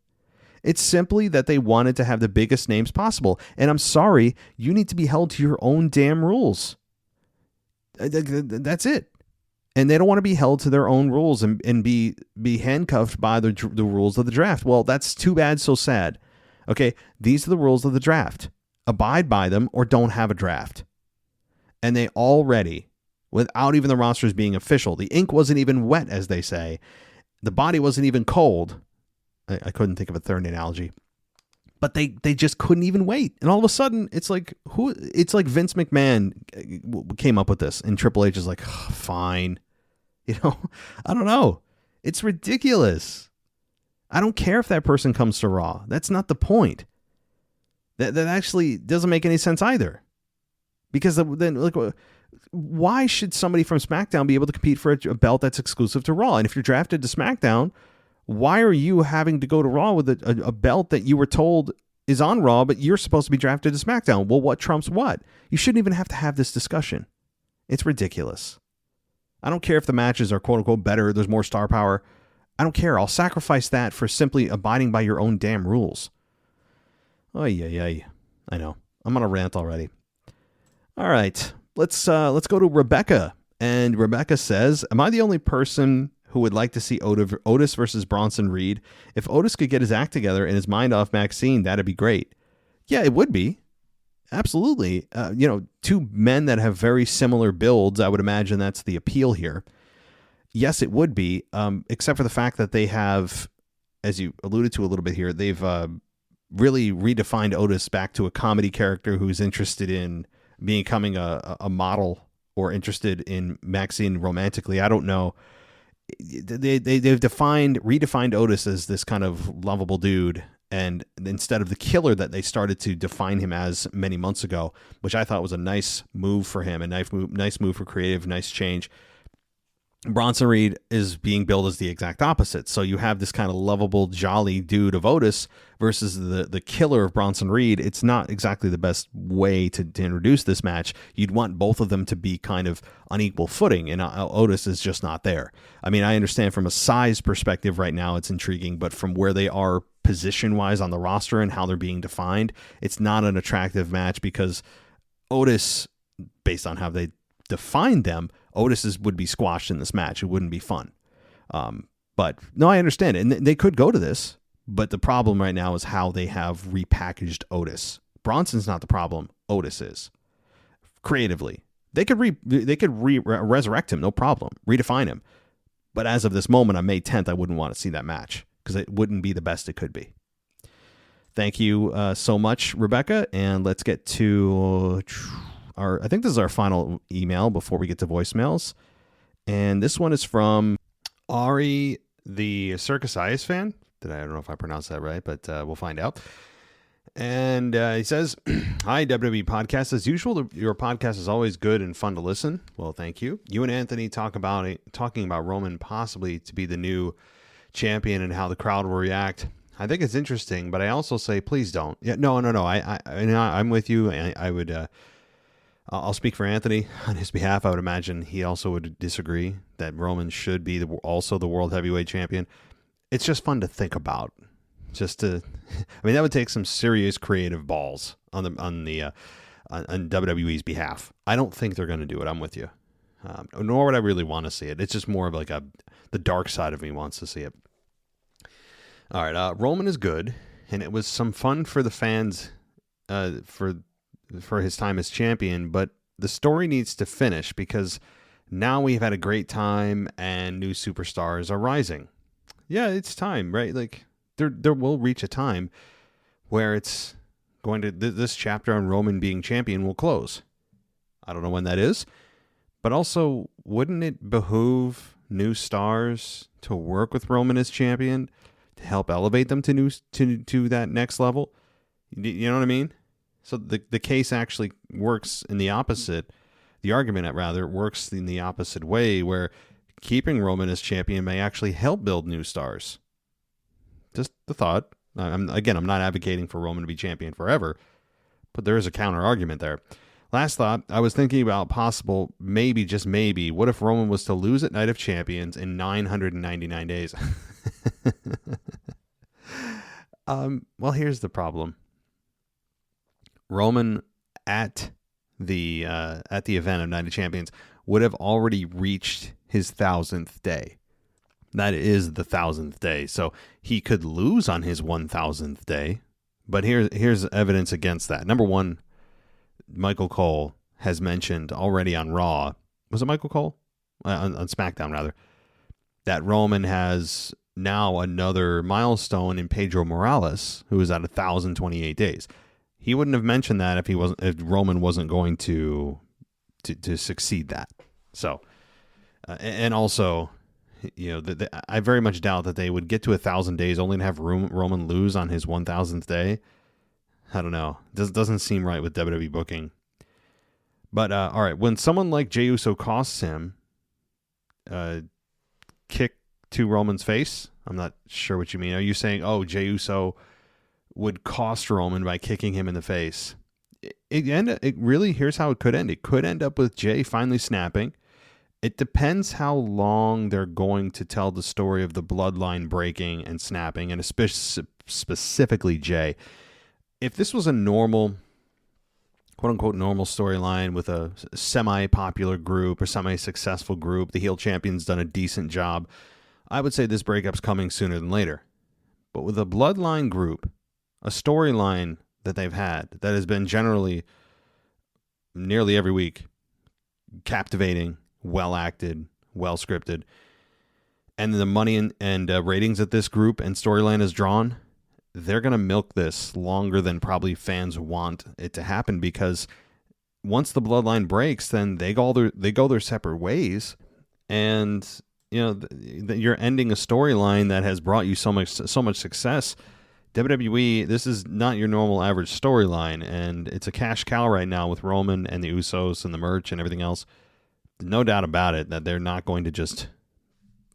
[SPEAKER 4] It's simply that they wanted to have the biggest names possible. And I'm sorry, you need to be held to your own damn rules. That's it. And they don't want to be held to their own rules and be handcuffed by the rules of the draft. Well, that's too bad, so sad. Okay, these are the rules of the draft. Abide by them or don't have a draft. And they already, without even the rosters being official, the ink wasn't even wet, as they say. The body wasn't even cold. I couldn't think of a third analogy. But they just couldn't even wait. And all of a sudden, it's like Vince McMahon came up with this. And Triple H is like, oh, fine. I don't know. It's ridiculous. I don't care if that person comes to Raw. That's not the point. That actually doesn't make any sense either. Because then, look, why should somebody from SmackDown be able to compete for a belt that's exclusive to Raw? And if you're drafted to SmackDown, why are you having to go to Raw with a belt that you were told is on Raw, but you're supposed to be drafted to SmackDown? Well, what trumps what? You shouldn't even have to have this discussion. It's ridiculous. I don't care if the matches are quote-unquote better, there's more star power. I don't care. I'll sacrifice that for simply abiding by your own damn rules. Oh, yeah. I know. I'm on a rant already. All right. Let's go to Rebecca. And Rebecca says, am I the only person who would like to see Otis versus Bronson Reed? If Otis could get his act together and his mind off Maxine, that'd be great. Yeah, it would be. Absolutely. Two men that have very similar builds. I would imagine that's the appeal here. Yes, it would be, except for the fact that they have, as you alluded to a little bit here, they've really redefined Otis back to a comedy character who's interested in becoming a model or interested in Maxine romantically. I don't know. They've redefined Otis as this kind of lovable dude, and instead of the killer that they started to define him as many months ago, which I thought was a nice move for him, a nice move for creative, nice change. Bronson Reed is being billed as the exact opposite. So you have this kind of lovable, jolly dude of Otis versus the killer of Bronson Reed. It's not exactly the best way to introduce this match. You'd want both of them to be kind of on equal footing, and Otis is just not there. I mean, I understand from a size perspective right now it's intriguing, but from where they are position-wise on the roster and how they're being defined, it's not an attractive match because Otis, based on how they defined them, Otis would be squashed in this match. It wouldn't be fun. But no, I understand. And they could go to this, but the problem right now is how they have repackaged Otis. Bronson's not the problem. Otis is. Creatively. They could resurrect him, no problem. Redefine him. But as of this moment on May 10th, I wouldn't want to see that match because it wouldn't be the best it could be. Thank you so much, Rebecca. And let's get to I think this is our final email before we get to voicemails. And this one is from Ari, the Circus Eyes fan. I don't know if I pronounced that right, but we'll find out. And he says, hi, WWE Podcast. As usual, your podcast is always good and fun to listen. Well, thank you. You and Anthony talking about Roman possibly to be the new champion and how the crowd will react. I think it's interesting, but I also say please don't. Yeah, no. I'm with you. I would. I'll speak for Anthony on his behalf. I would imagine he also would disagree that Roman should be also the world heavyweight champion. It's just fun to think about. I mean, that would take some serious creative balls on WWE's behalf. I don't think they're going to do it. I'm with you. Nor would I really want to see it. It's just more of like the dark side of me wants to see it. All right, Roman is good, and it was some fun for the fans for his time as champion, but the story needs to finish because now we've had a great time and new superstars are rising. Yeah, it's time, right? Like there will reach a time where it's going to this chapter on Roman being champion will close. I don't know when that is, but also wouldn't it behoove new stars to work with Roman as champion to help elevate them to that next level? You know what I mean? So the case actually works in the opposite. The argument, rather, works in the opposite way, where keeping Roman as champion may actually help build new stars. Just the thought. I'm not advocating for Roman to be champion forever, but there is a counter argument there. Last thought, I was thinking about possible, maybe, just maybe, what if Roman was to lose at Night of Champions in 999 days? Well, here's the problem. Roman at the event of Night of Champions would have already reached his 1,000th day. That is the 1,000th day. So he could lose on his 1,000th day. But here's evidence against that. Number one, Michael Cole has mentioned already on Raw. Was it Michael Cole? On SmackDown, rather. That Roman has now another milestone in Pedro Morales, who is at 1,028 days. He wouldn't have mentioned that if Roman wasn't going to succeed that. So, and also, I very much doubt that they would get to 1,000 days only to have Roman lose on his 1,000th day. I don't know. Doesn't seem right with WWE booking. But all right, when someone like Jey Uso costs him kick to Roman's face, I'm not sure what you mean. Are you saying, Jey Uso would cost Roman by kicking him in the face? It really, here's how it could end. It could end up with Jey finally snapping. It depends how long they're going to tell the story of the bloodline breaking and snapping, and specifically Jey. If this was a normal, quote-unquote normal storyline with a semi-popular group or semi-successful group, the heel champion's done a decent job, I would say this breakup's coming sooner than later. But with a bloodline group, a storyline that they've had that has been generally nearly every week captivating, well acted, well scripted, and the money and ratings that this group and storyline has drawn, they're going to milk this longer than probably fans want it to happen, because once the bloodline breaks, then they go their separate ways, and you're ending a storyline that has brought you so much success. WWE, this is not your normal average storyline, and it's a cash cow right now with Roman and the Usos and the merch and everything else. No doubt about it that they're not going to just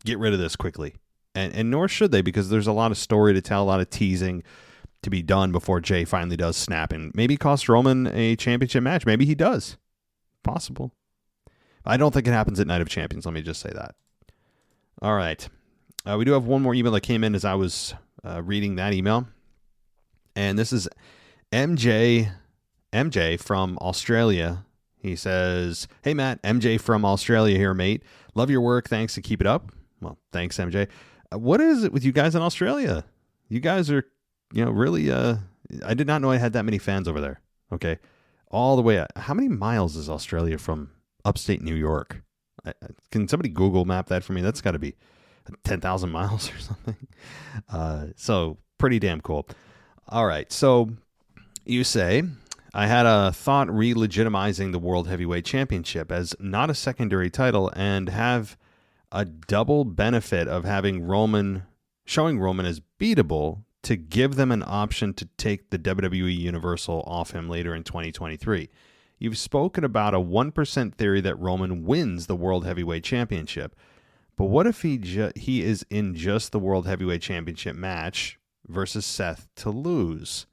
[SPEAKER 4] get rid of this quickly. And nor should they, because there's a lot of story to tell, a lot of teasing to be done before Jey finally does snap and maybe cost Roman a championship match. Maybe he does. Possible. I don't think it happens at Night of Champions. Let me just say that. All right. We do have one more email that came in as I was reading that email. And this is MJ from Australia. He says, "Hey, Matt, MJ from Australia here, mate. Love your work. Thanks, and keep it up." Well, thanks, MJ. What is it with you guys in Australia? You guys are, really, I did not know I had that many fans over there. Okay. All the way out. How many miles is Australia from upstate New York? Can somebody Google map that for me? That's got to be 10,000 miles or something. So pretty damn cool. All right. So you say, I had a thought re-legitimizing the World Heavyweight Championship as not a secondary title and have a double benefit of showing Roman as beatable to give them an option to take the WWE Universal off him later in 2023. You've spoken about a 1% theory that Roman wins the World Heavyweight Championship. But what if he is in just the World Heavyweight Championship match versus Seth to lose.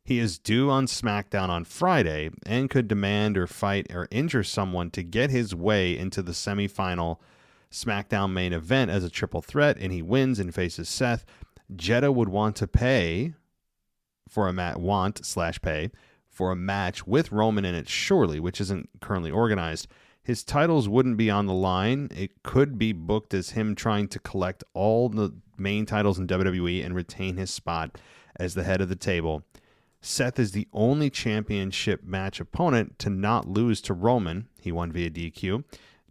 [SPEAKER 4] He is due on SmackDown on Friday and could demand or fight or injure someone to get his way into the semifinal SmackDown main event as a triple threat, and he wins and faces Seth. Jeddah would want to pay for a pay for a match with Roman in it, surely, which isn't currently organized. His titles wouldn't be on the line. It could be booked as him trying to collect all the main titles in WWE and retain his spot as the head of the table. Seth is the only championship match opponent to not lose to Roman. He won via DQ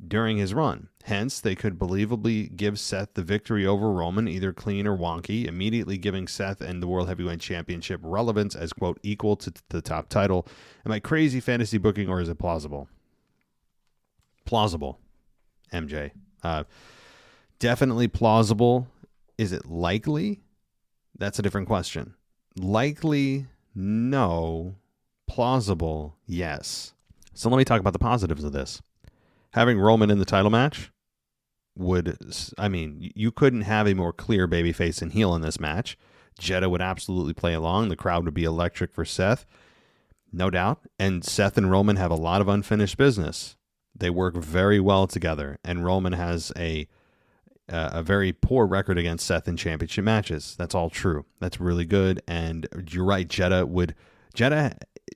[SPEAKER 4] during his run. Hence, they could believably give Seth the victory over Roman, either clean or wonky, immediately giving Seth and the World Heavyweight Championship relevance as, quote, equal to the top title. Am I crazy fantasy booking, or is it plausible? Plausible, MJ. Definitely plausible. Is it likely? That's a different question. Likely, no. Plausible, yes. So let me talk about the positives of this. Having Roman in the title match you couldn't have a more clear babyface and heel in this match. Jeddah would absolutely play along. The crowd would be electric for Seth, no doubt. And Seth and Roman have a lot of unfinished business. They work very well together, and Roman has a very poor record against Seth in championship matches. That's all true. That's really good, and you're right. Jeddah,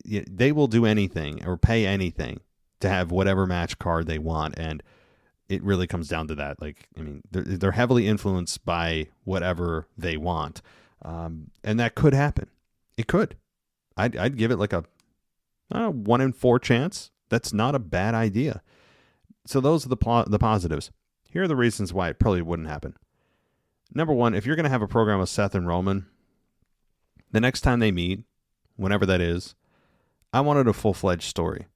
[SPEAKER 4] they will do anything or pay anything to have whatever match card they want, and it really comes down to that. They're heavily influenced by whatever they want, and that could happen. It could. I'd give it like a 1 in 4 chance. That's not a bad idea. So those are the positives. Here are the reasons why it probably wouldn't happen. Number one, if you're going to have a program with Seth and Roman, the next time they meet, whenever that is, I wanted a full-fledged story.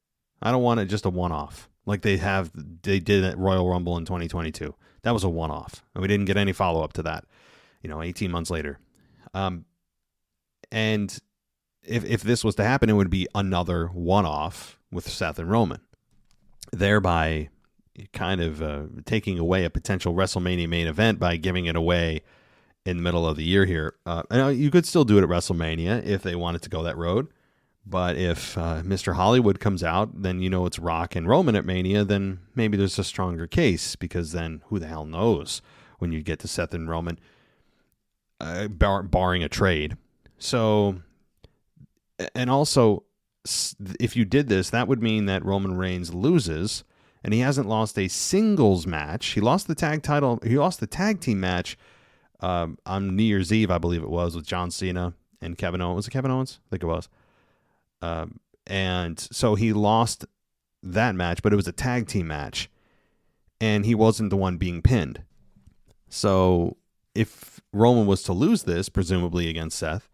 [SPEAKER 4] I don't want it just a one-off like they did at Royal Rumble in 2022. That was a one-off, and we didn't get any follow-up to that, 18 months later. And if this was to happen, it would be another one-off with Seth and Roman, thereby kind of taking away a potential WrestleMania main event by giving it away in the middle of the year here. You could still do it at WrestleMania if they wanted to go that road. But if Mr. Hollywood comes out, then it's Rock and Roman at Mania, then maybe there's a stronger case, because then who the hell knows when you get to Seth and Roman, barring a trade. So, and also, if you did this, that would mean that Roman Reigns loses, and he hasn't lost a singles match. He lost the tag team match on New Year's Eve, I believe it was, with John Cena and Kevin Owens. Was it Kevin Owens? I think it was. And so he lost that match, but it was a tag team match, and he wasn't the one being pinned. So if Roman was to lose this, presumably against Seth,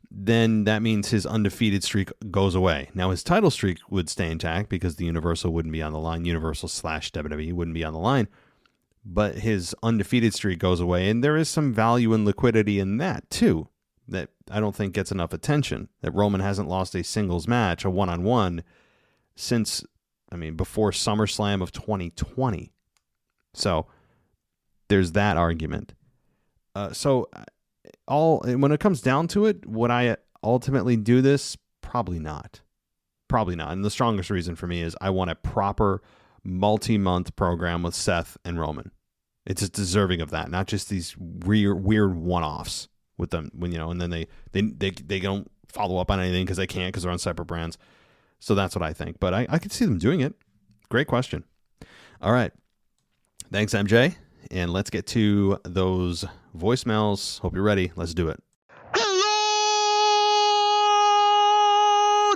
[SPEAKER 4] then that means his undefeated streak goes away. Now his title streak would stay intact because the Universal wouldn't be on the line. Universal/WWE wouldn't be on the line, but his undefeated streak goes away, and there is some value and liquidity in that too, that I don't think gets enough attention, that Roman hasn't lost a singles match, a one-on-one, since, before SummerSlam of 2020. So there's that argument. When it comes down to it, would I ultimately do this? Probably not. And the strongest reason for me is I want a proper multi-month program with Seth and Roman. It's just deserving of that, not just these weird one-offs with them, and then they don't follow up on anything because they can't, because they're on separate brands. So that's what I think. But I could see them doing it. Great question. All right. Thanks, MJ. And let's get to those voicemails. Hope you're ready. Let's do it.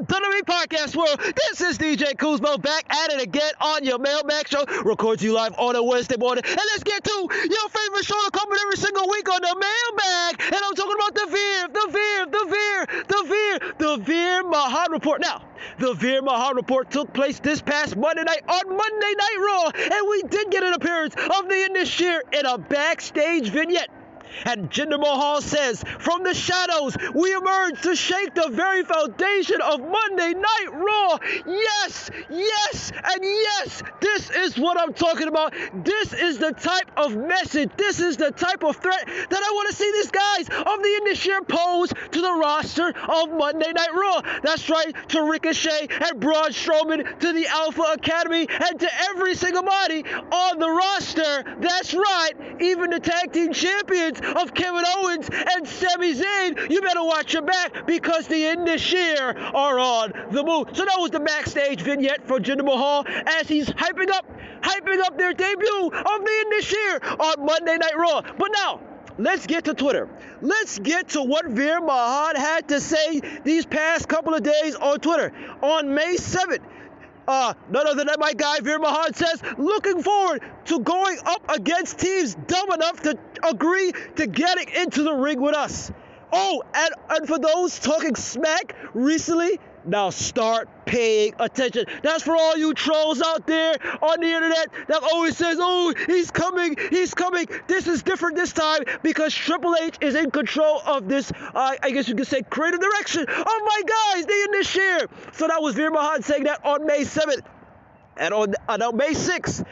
[SPEAKER 6] WWE Podcast World, this is DJ Kuzmo back at it again on your Mailbag show. Record you live on a Wednesday morning. And let's get to your favorite show that comes every single week on the Mailbag. And I'm talking about the Veer Mahaan Report. Now, the Veer Mahaan Report took place this past Monday night on Monday Night Raw. And we did get an appearance of the Indus Sher in a backstage vignette. And Jinder Mahal says, from the shadows, we emerge to shake the very foundation of Monday Night Raw. Yes, yes, and yes, this is what I'm talking about. This is the type of message, this is the type of threat that I want to see these guys of the Indus pose to the roster of Monday Night Raw. That's right, to Ricochet and Braun Strowman, to the Alpha Academy, and to every single body on the roster. That's right, even the tag team champions of Kevin Owens and Sami Zayn. You better watch your back because the Indus are on the move. So that was the backstage vignette for Jinder Mahal as he's hyping up their debut of the Indus on Monday Night Raw. But now, let's get to Twitter. Let's get to what Veer Mahan had to say these past couple of days on Twitter. On May 7th, none other than my guy Veer Mahan says, looking forward to going up against teams dumb enough to agree to getting into the ring with us. Oh, and for those talking smack recently, now start paying attention. That's for all you trolls out there on the internet that always says, oh, he's coming. This is different this time because Triple H is in control of this, I guess you could say, creative direction of my guys, they in this year. So that was Veer Mahan saying that on May 7th. And on May 6th,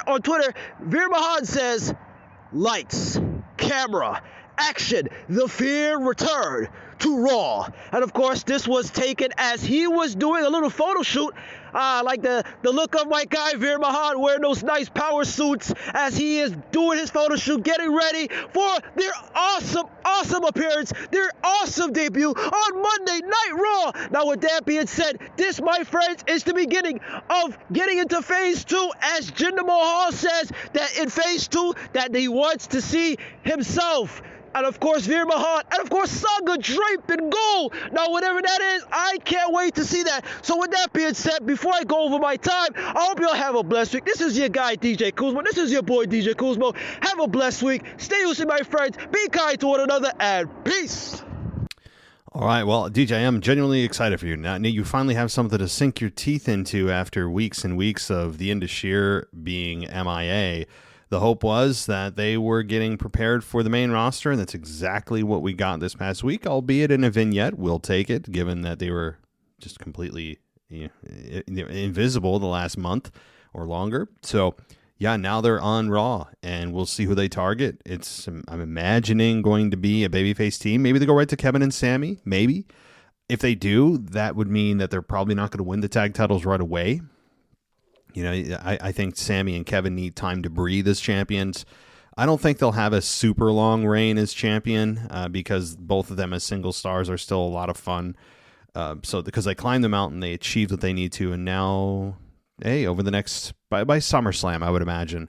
[SPEAKER 6] on Twitter, Veer Mahan says, lights, camera, action, the Fear return to Raw. And of course, this was taken as he was doing a little photo shoot, like the look of my guy Veer Mahan wearing those nice power suits as he is doing his photo shoot, getting ready for their awesome appearance, their awesome debut on Monday Night Raw. Now, with that being said, this, my friends, is the beginning of getting into Phase 2, as Jinder Mahal says that in Phase 2 that he wants to see himself, and of course Veer Mahan, and of course Sanga draped in gold. Now, whatever that is, I can't wait to see that. So with that being said, before I go over my time, I hope y'all have a blessed week. This is your guy, DJ Kuzmo. This is your boy, DJ Kuzmo. Have a blessed week. Stay using, my friends. Be kind to one another, and peace.
[SPEAKER 4] All right, well, DJ, I'm genuinely excited for you. Now you finally have something to sink your teeth into after weeks and weeks of the Indus being MIA. The hope was that they were getting prepared for the main roster, and that's exactly what we got this past week, albeit in a vignette. We'll take it, given that they were just completely invisible the last month or longer. So, yeah, now they're on Raw, and we'll see who they target. I'm imagining going to be a babyface team. Maybe they go right to Kevin and Sami, maybe. If they do, that would mean that they're probably not going to win the tag titles right away. You know, I think Sami and Kevin need time to breathe as champions. I don't think they'll have a super long reign as champion because both of them as single stars are still a lot of fun. Because they climbed the mountain, they achieved what they need to, and now, hey, over the next by SummerSlam, I would imagine,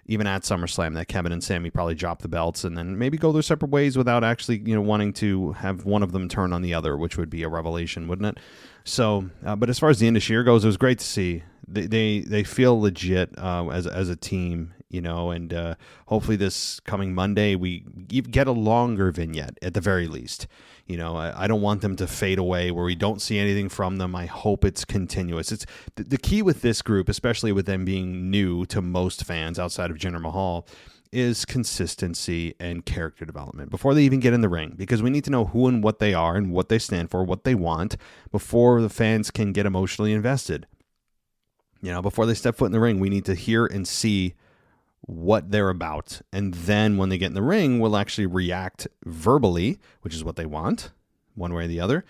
[SPEAKER 4] even at SummerSlam, that Kevin and Sami probably drop the belts and then maybe go their separate ways without actually, wanting to have one of them turn on the other, which would be a revelation, wouldn't it? So, but as far as the Indus goes, it was great to see. They feel legit as a team, and hopefully this coming Monday we get a longer vignette at the very least. I don't want them to fade away where we don't see anything from them. I hope it's continuous. It's the key with this group, especially with them being new to most fans outside of Jinder Mahal, is consistency and character development before they even get in the ring, because we need to know who and what they are and what they stand for, what they want, before the fans can get emotionally invested. Before they step foot in the ring, we need to hear and see what they're about. And then when they get in the ring, we'll actually react verbally, which is what they want, one way or the other,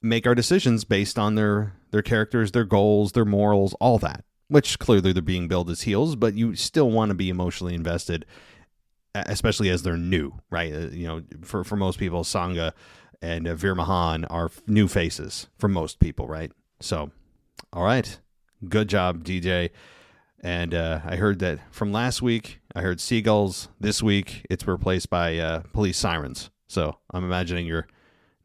[SPEAKER 4] make our decisions based on their characters, their goals, their morals, all that, which clearly they're being billed as heels, but you still want to be emotionally invested, especially as they're new, right? For most people, Sanga and Veer Mahan are new faces for most people, right? So, all right. Good job, DJ. And I heard that from last week, I heard seagulls. This week, it's replaced by police sirens. So I'm imagining you're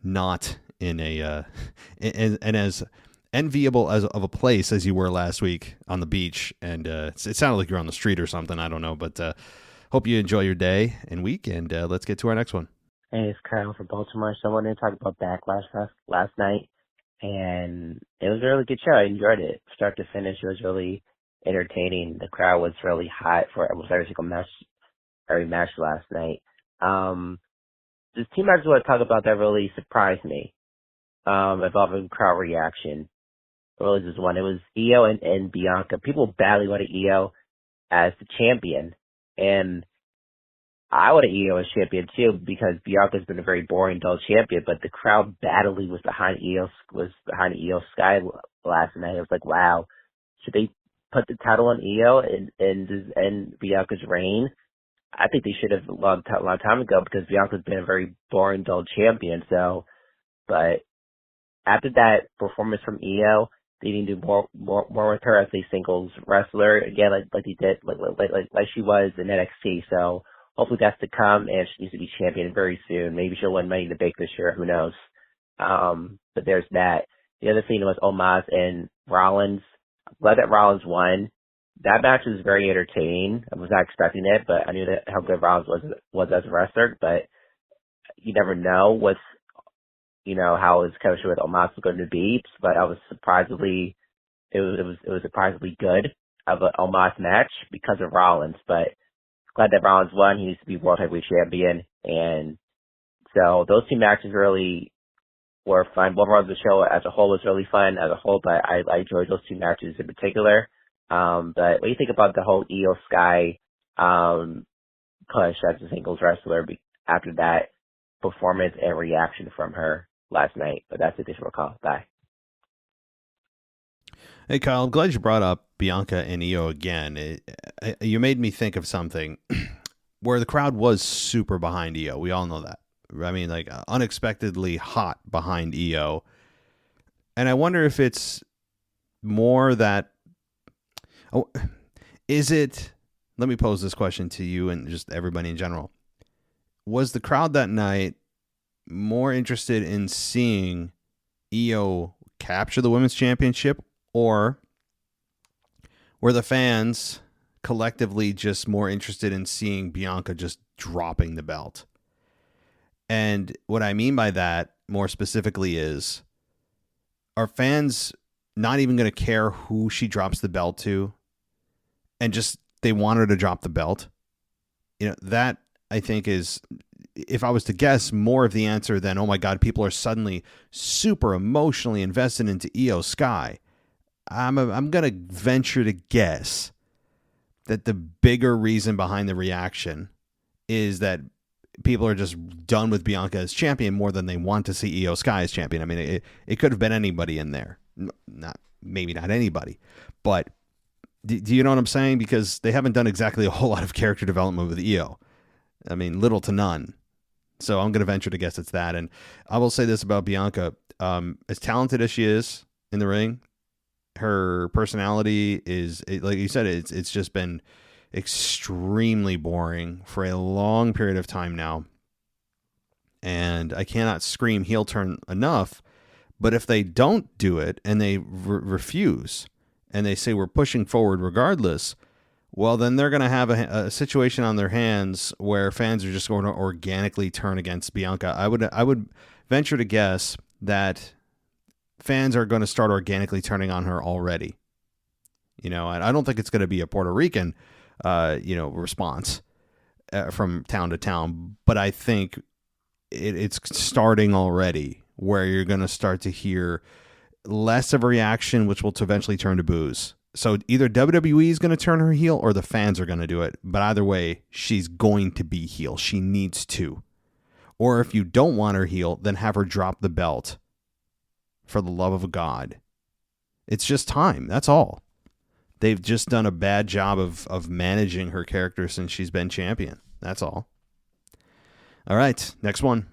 [SPEAKER 4] not in and as enviable of a place as you were last week on the beach. And it sounded like you're on the street or something. I don't know. But hope you enjoy your day and week. And let's get to our next one.
[SPEAKER 7] Hey, it's Kyle from Baltimore. So I wanted to talk about Backlash last night. And it was a really good show. I enjoyed it. Start to finish, it was really entertaining. The crowd was really hot for almost every single match every match last night. There's two matches I want to talk about that really surprised me, involving crowd reaction. Really just one. It was Io and Bianca. People badly wanted Io as the champion, and I wanted Io as champion too because Bianca's been a very boring, dull champion. But the crowd badly was behind Io Sky last night. It was like, wow, should they put the title on Io and Bianca's reign? I think they should have a long time ago because Bianca's been a very boring, dull champion. So, but after that performance from Io, they need to do more with her as a singles wrestler again, like they did, like she was in NXT. So hopefully that's to come, and she needs to be champion very soon. Maybe she'll win Money in the Bank this year. Who knows? But there's that. The other thing was Omos and Rollins. I'm glad that Rollins won. That match was very entertaining. I was not expecting it, but I knew that how good Rollins was as a wrestler. But you never know how his chemistry with Omos was going to be. But I was it was surprisingly good of an Omos match because of Rollins. But glad that Rollins won. He needs to be World Heavyweight Champion. And so those two matches really were fun. Overall, the show as a whole was really fun as a whole, but I enjoyed those two matches in particular. But what do you think about the whole Io Sky push as a singles wrestler after that performance and reaction from her last night? But that's the additional call. Bye.
[SPEAKER 4] Hey, Kyle, I'm glad you brought up Bianca and Io again. You made me think of something where the crowd was super behind Io. We all know that. I mean, like, unexpectedly hot behind Io. And I wonder if it's more that... is it... Let me pose this question to you and just everybody in general. Was the crowd that night more interested in seeing Io capture the women's championship, or were the fans collectively just more interested in seeing Bianca just dropping the belt? And what I mean by that more specifically is, are fans not even going to care who she drops the belt to, and just they want her to drop the belt? That I think is, if I was to guess, more of the answer than, oh my God, people are suddenly super emotionally invested into Io Sky. I'm going to venture to guess that the bigger reason behind the reaction is that people are just done with Bianca as champion more than they want to see Io Sky as champion. I mean, it could have been anybody in there. Maybe not anybody, but do you know what I'm saying? Because they haven't done exactly a whole lot of character development with Io. I mean, little to none. So I'm going to venture to guess it's that. And I will say this about Bianca. As talented as she is in the ring, her personality is, like you said, it's just been extremely boring for a long period of time now. And I cannot scream heel turn enough. But if they don't do it and they refuse and they say we're pushing forward regardless, well, then they're going to have a situation on their hands where fans are just going to organically turn against Bianca. I would venture to guess that fans are going to start organically turning on her already. And I don't think it's going to be a Puerto Rican, response from town to town, but I think it's starting already, where you're going to start to hear less of a reaction, which will eventually turn to boos. So either WWE is going to turn her heel or the fans are going to do it. But either way, she's going to be heel. She needs to. Or if you don't want her heel, then have her drop the belt. For the love of God. It's just time. That's all. They've just done a bad job of managing her character since she's been champion. That's all. All right, next one.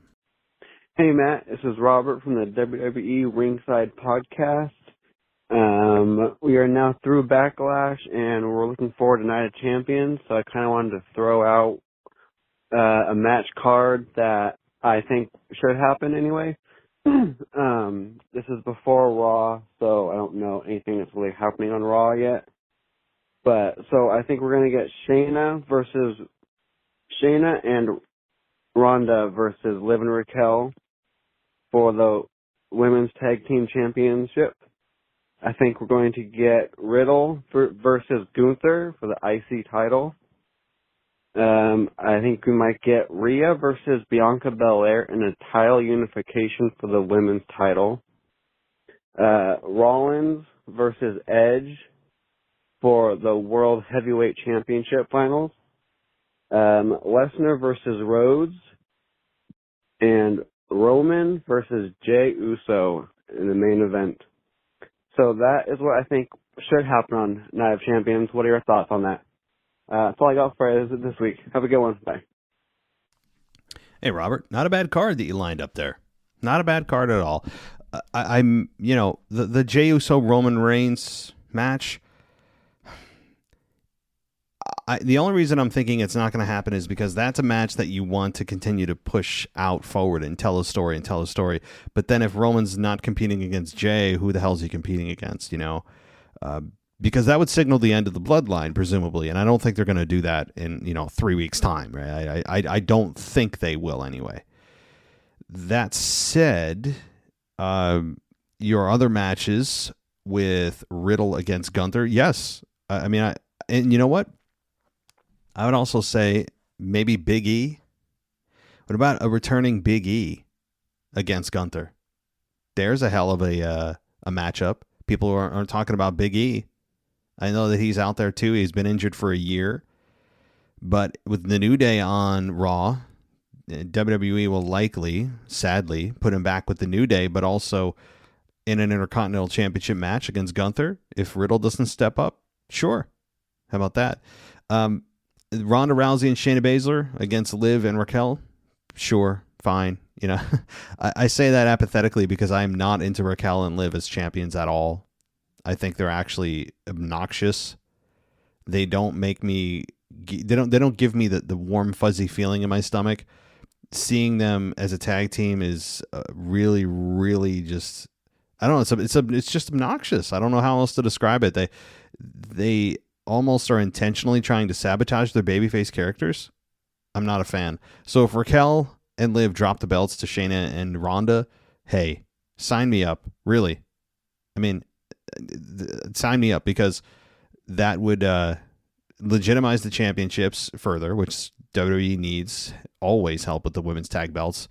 [SPEAKER 8] Hey, Matt. This is Robert from the WWE Ringside Podcast. We are now through Backlash, and we're looking forward to Night of Champions, so I kind of wanted to throw out a match card that I think should happen anyway. This is before Raw, so I don't know anything that's really happening on Raw yet. But, so I think we're going to get Shayna and Ronda versus Liv and Raquel for the Women's Tag Team Championship. I think we're going to get Riddle versus Gunther for the IC title. I think we might get Rhea versus Bianca Belair in a title unification for the women's title. Rollins versus Edge for the World Heavyweight Championship finals. Lesnar versus Rhodes. And Roman versus Jey Uso in the main event. So that is what I think should happen on Night of Champions. What are your thoughts on that? That's all I got for this week. Have a good one. Bye.
[SPEAKER 4] Hey, Robert, not a bad card that you lined up there. Not a bad card at all. I'm, the Jey Uso Roman Reigns match. The only reason I'm thinking it's not going to happen is because that's a match that you want to continue to push out forward and tell a story. But then if Roman's not competing against Jey, who the hell is he competing against? Because that would signal the end of the bloodline, presumably, and I don't think they're going to do that in 3 weeks' time. Right? I don't think they will anyway. That said, your other matches with Riddle against Gunther, yes. And you know what? I would also say maybe Big E. What about a returning Big E against Gunther? There's a hell of a matchup. People aren't talking about Big E. I know that he's out there too. He's been injured for a year. But with the New Day on Raw, WWE will likely, sadly, put him back with the New Day, but also in an Intercontinental Championship match against Gunther. If Riddle doesn't step up, sure. How about that? Ronda Rousey and Shayna Baszler against Liv and Raquel, sure, fine. I say that apathetically because I'm not into Raquel and Liv as champions at all. I think they're actually obnoxious. They don't make me. They don't give me the warm fuzzy feeling in my stomach. Seeing them as a tag team is really, really just. I don't know. It's just obnoxious. I don't know how else to describe it. They almost are intentionally trying to sabotage their babyface characters. I'm not a fan. So if Raquel and Liv drop the belts to Shayna and Ronda, hey, sign me up. Really. I mean, sign me up, because that would legitimize the championships further, which WWE needs always help with the women's tag belts.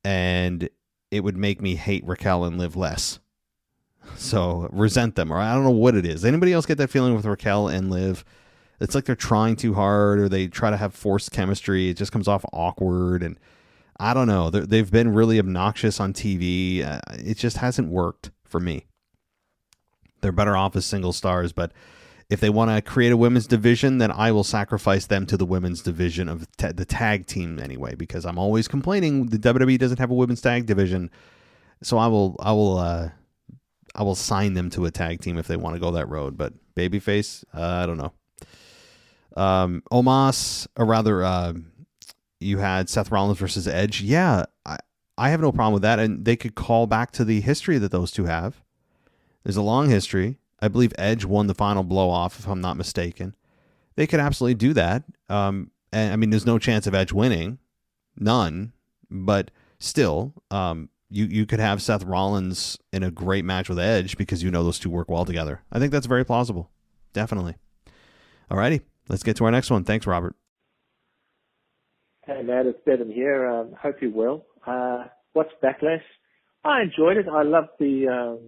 [SPEAKER 4] And it would make me hate Raquel and Liv less. So resent them, or I don't know what it is. Anybody else get that feeling with Raquel and Liv? It's like they're trying too hard, or they try to have forced chemistry. It just comes off awkward, and I don't know. They've been really obnoxious on TV. It just hasn't worked for me. They're better off as single stars, but if they want to create a women's division, then I will sacrifice them to the women's division of the tag team anyway, because I'm always complaining the WWE doesn't have a women's tag division. So I will sign them to a tag team if they want to go that road. But babyface, I don't know. Omos, or rather, you had Seth Rollins versus Edge. Yeah, I have no problem with that, and they could call back to the history that those two have. There's a long history. I believe Edge won the final blow-off, if I'm not mistaken. They could absolutely do that. And I mean, there's no chance of Edge winning. None. But still, you could have Seth Rollins in a great match with Edge because those two work well together. I think that's very plausible. Definitely. Alrighty, let's get to our next one. Thanks, Robert.
[SPEAKER 9] Hey, Matt, it's Bevan here. Hope you're well. What's Backlash? I enjoyed it. I loved the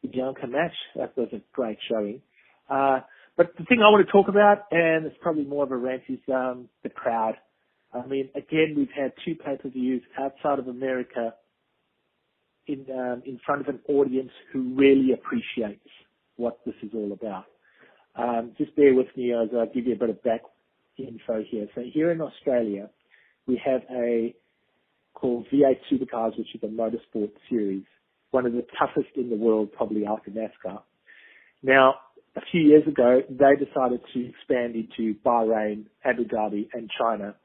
[SPEAKER 9] Bianca match. That was a great showing. But the thing I want to talk about, and it's probably more of a rant, is the crowd. I mean, again, we've had two pay-per-views outside of America in front of an audience who really appreciates what this is all about. Just bear with me as I give you a bit of back info here. So here in Australia, we have a called V8 Supercars, which is a motorsport series, one of the toughest in the world, probably after NASCAR. Now, a few years ago, they decided to expand into Bahrain, Abu Dhabi, and China,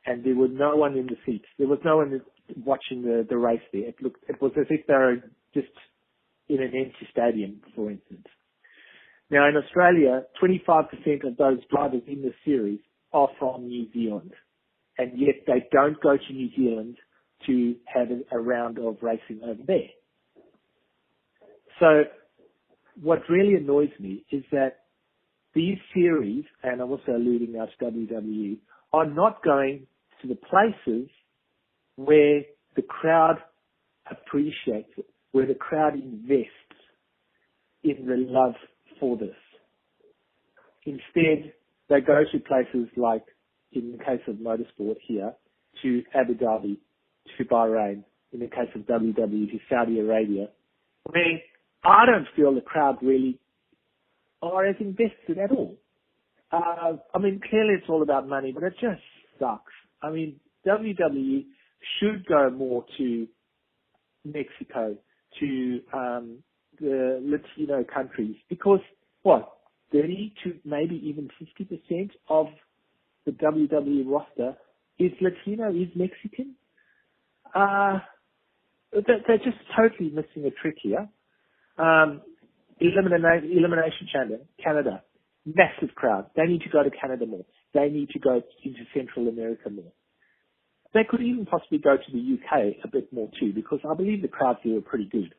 [SPEAKER 9] and there was no one in the seats. There was no one watching the race there. It was as if they were just in an empty stadium, for instance. Now, in Australia, 25% of those drivers in the series are from New Zealand, and yet they don't go to New Zealand to have a round of racing over there. So what really annoys me is that these series, and I'm also alluding now to WWE, are not going to the places where the crowd appreciates it, where the crowd invests in the love for this. Instead, they go to places like, in the case of motorsport here, to Abu Dhabi, to Bahrain, in the case of WWE, to Saudi Arabia, where I don't feel the crowd really are as invested at all. I mean, clearly it's all about money, but it just sucks. I mean, WWE should go more to Mexico, to the Latino countries, because, 30 to maybe even 50% of the WWE roster is Latino, is Mexican. They're just totally missing a trick here. Elimination Chamber, Canada, massive crowd. They need to go to Canada more. They need to go into Central America more. They could even possibly go to the UK a bit more too, because I believe the crowds here are pretty good.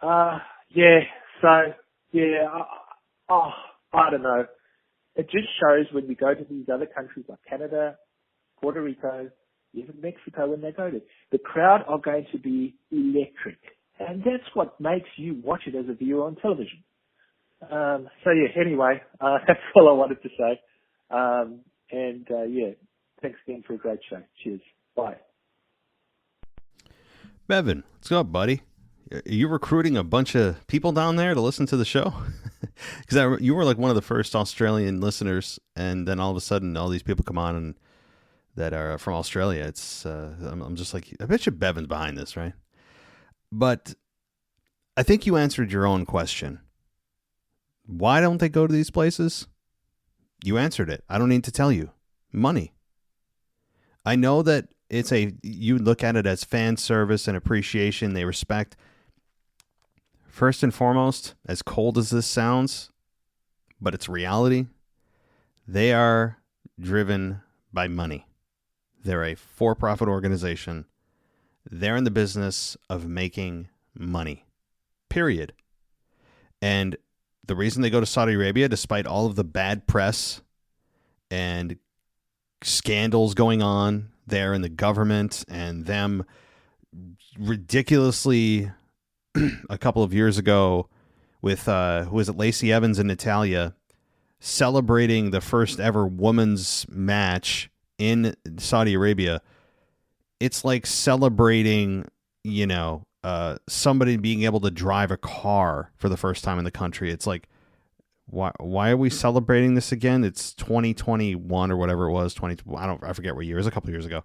[SPEAKER 9] I don't know. It just shows when we go to these other countries like Canada, Puerto Rico, even Mexico, when they go to, the crowd are going to be electric. And that's what makes you watch it as a viewer on television. Anyway, that's all I wanted to say. Thanks again for a great show. Cheers. Bye.
[SPEAKER 4] Bevan, what's up, buddy? Are you recruiting a bunch of people down there to listen to the show? Because you were like one of the first Australian listeners, and then all of a sudden, all these people come on and that are from Australia. It's I'm just like, I bet you Bevan's behind this, right? But I think you answered your own question. Why don't they go to these places? You answered it. I don't need to tell you. Money. I know that you look at it as fan service and appreciation. They respect. First and foremost, as cold as this sounds, but it's reality, they are driven by money. They're a for-profit organization. They're in the business of making money. Period. And the reason they go to Saudi Arabia, despite all of the bad press and scandals going on there in the government and them ridiculously a couple of years ago with, who was it, Lacey Evans and Natalya celebrating the first ever women's match in Saudi Arabia. It's like celebrating, somebody being able to drive a car for the first time in the country. It's like, why are we celebrating this again? It's 2021 or whatever it was. I forget what year. It was a couple of years ago.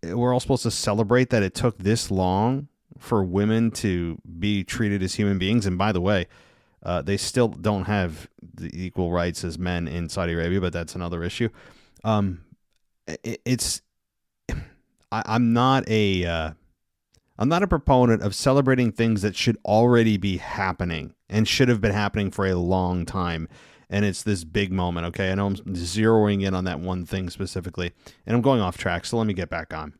[SPEAKER 4] We're all supposed to celebrate that it took this long for women to be treated as human beings. And by the way, they still don't have the equal rights as men in Saudi Arabia, but that's another issue. I'm not a proponent of celebrating things that should already be happening and should have been happening for a long time. And it's this big moment. Okay. I know I'm zeroing in on that one thing specifically, and I'm going off track. So let me get back on.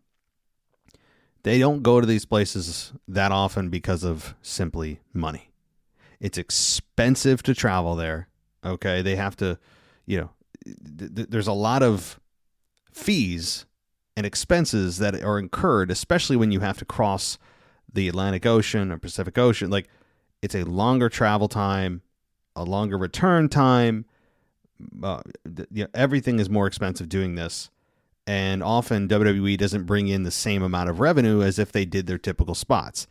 [SPEAKER 4] They don't go to these places that often because of simply money. It's expensive to travel there. Okay. They have to, there's a lot of fees and expenses that are incurred, especially when you have to cross the Atlantic Ocean or Pacific Ocean. Like, it's a longer travel time, a longer return time. Everything is more expensive doing this. And often WWE doesn't bring in the same amount of revenue as if they did their typical spots.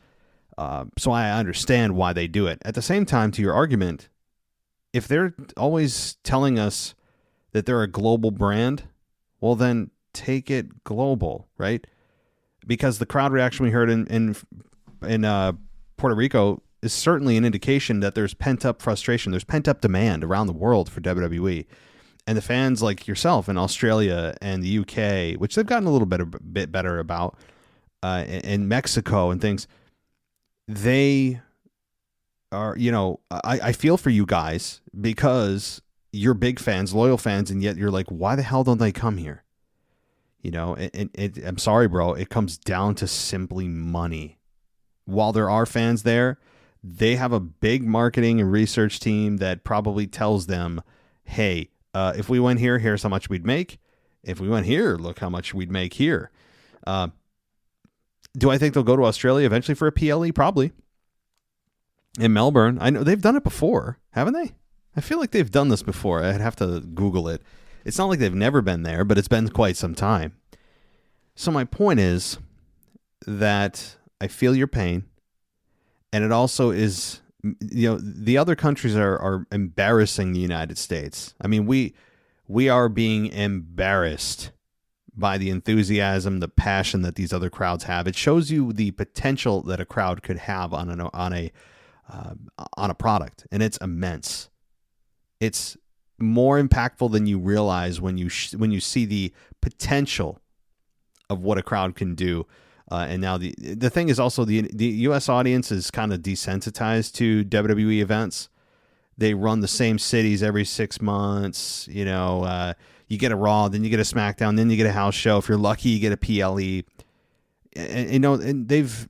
[SPEAKER 4] So I understand why they do it. At the same time, to your argument, if they're always telling us that they're a global brand, well, then take it global, right? Because the crowd reaction we heard in Puerto Rico is certainly an indication that there's pent-up frustration. There's pent-up demand around the world for WWE. And the fans like yourself in Australia and the UK, which they've gotten a little bit better about, in Mexico and things, they are, I feel for you guys because you're big fans, loyal fans, and yet you're like, why the hell don't they come here? I'm sorry, bro. It comes down to simply money. While there are fans there, they have a big marketing and research team that probably tells them, hey, if we went here, here's how much we'd make. If we went here, look how much we'd make here. Do I think they'll go to Australia eventually for a PLE? Probably. In Melbourne. I know they've done it before, haven't they? I feel like they've done this before. I'd have to Google it. It's not like they've never been there, but it's been quite some time. So my point is that I feel your pain. And it also is, the other countries are embarrassing the United States. I mean, we are being embarrassed by the enthusiasm, the passion that these other crowds have. It shows you the potential that a crowd could have on a product, and it's immense. It's more impactful than you realize when you see the potential of what a crowd can do. And now the thing is also the U.S. audience is kind of desensitized to WWE events. They run the same cities every 6 months. You get a Raw, then you get a SmackDown, then you get a house show. If you're lucky, you get a PLE. And they've,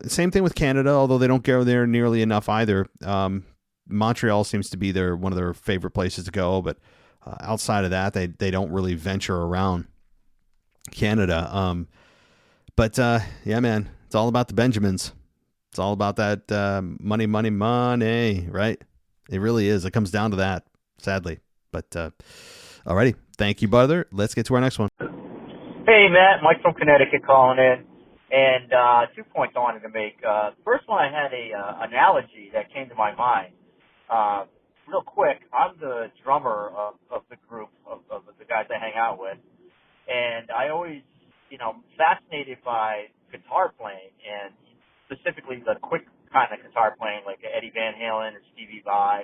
[SPEAKER 4] same thing with Canada, although they don't go there nearly enough either. Montreal seems to be one of their favorite places to go, but outside of that, they don't really venture around Canada. But yeah, man, it's all about the Benjamins. It's all about that money, right? It really is. It comes down to that, sadly. But alrighty, thank you, brother. Let's get to our next one.
[SPEAKER 10] Hey, Matt, Mike from Connecticut calling in, and 2 points I wanted to make. First one, I had a analogy that came to my mind. Real quick, I'm the drummer of the group of the guys I hang out with, and I always, fascinated by guitar playing, and specifically the quick kind of guitar playing, like Eddie Van Halen or Stevie Vai.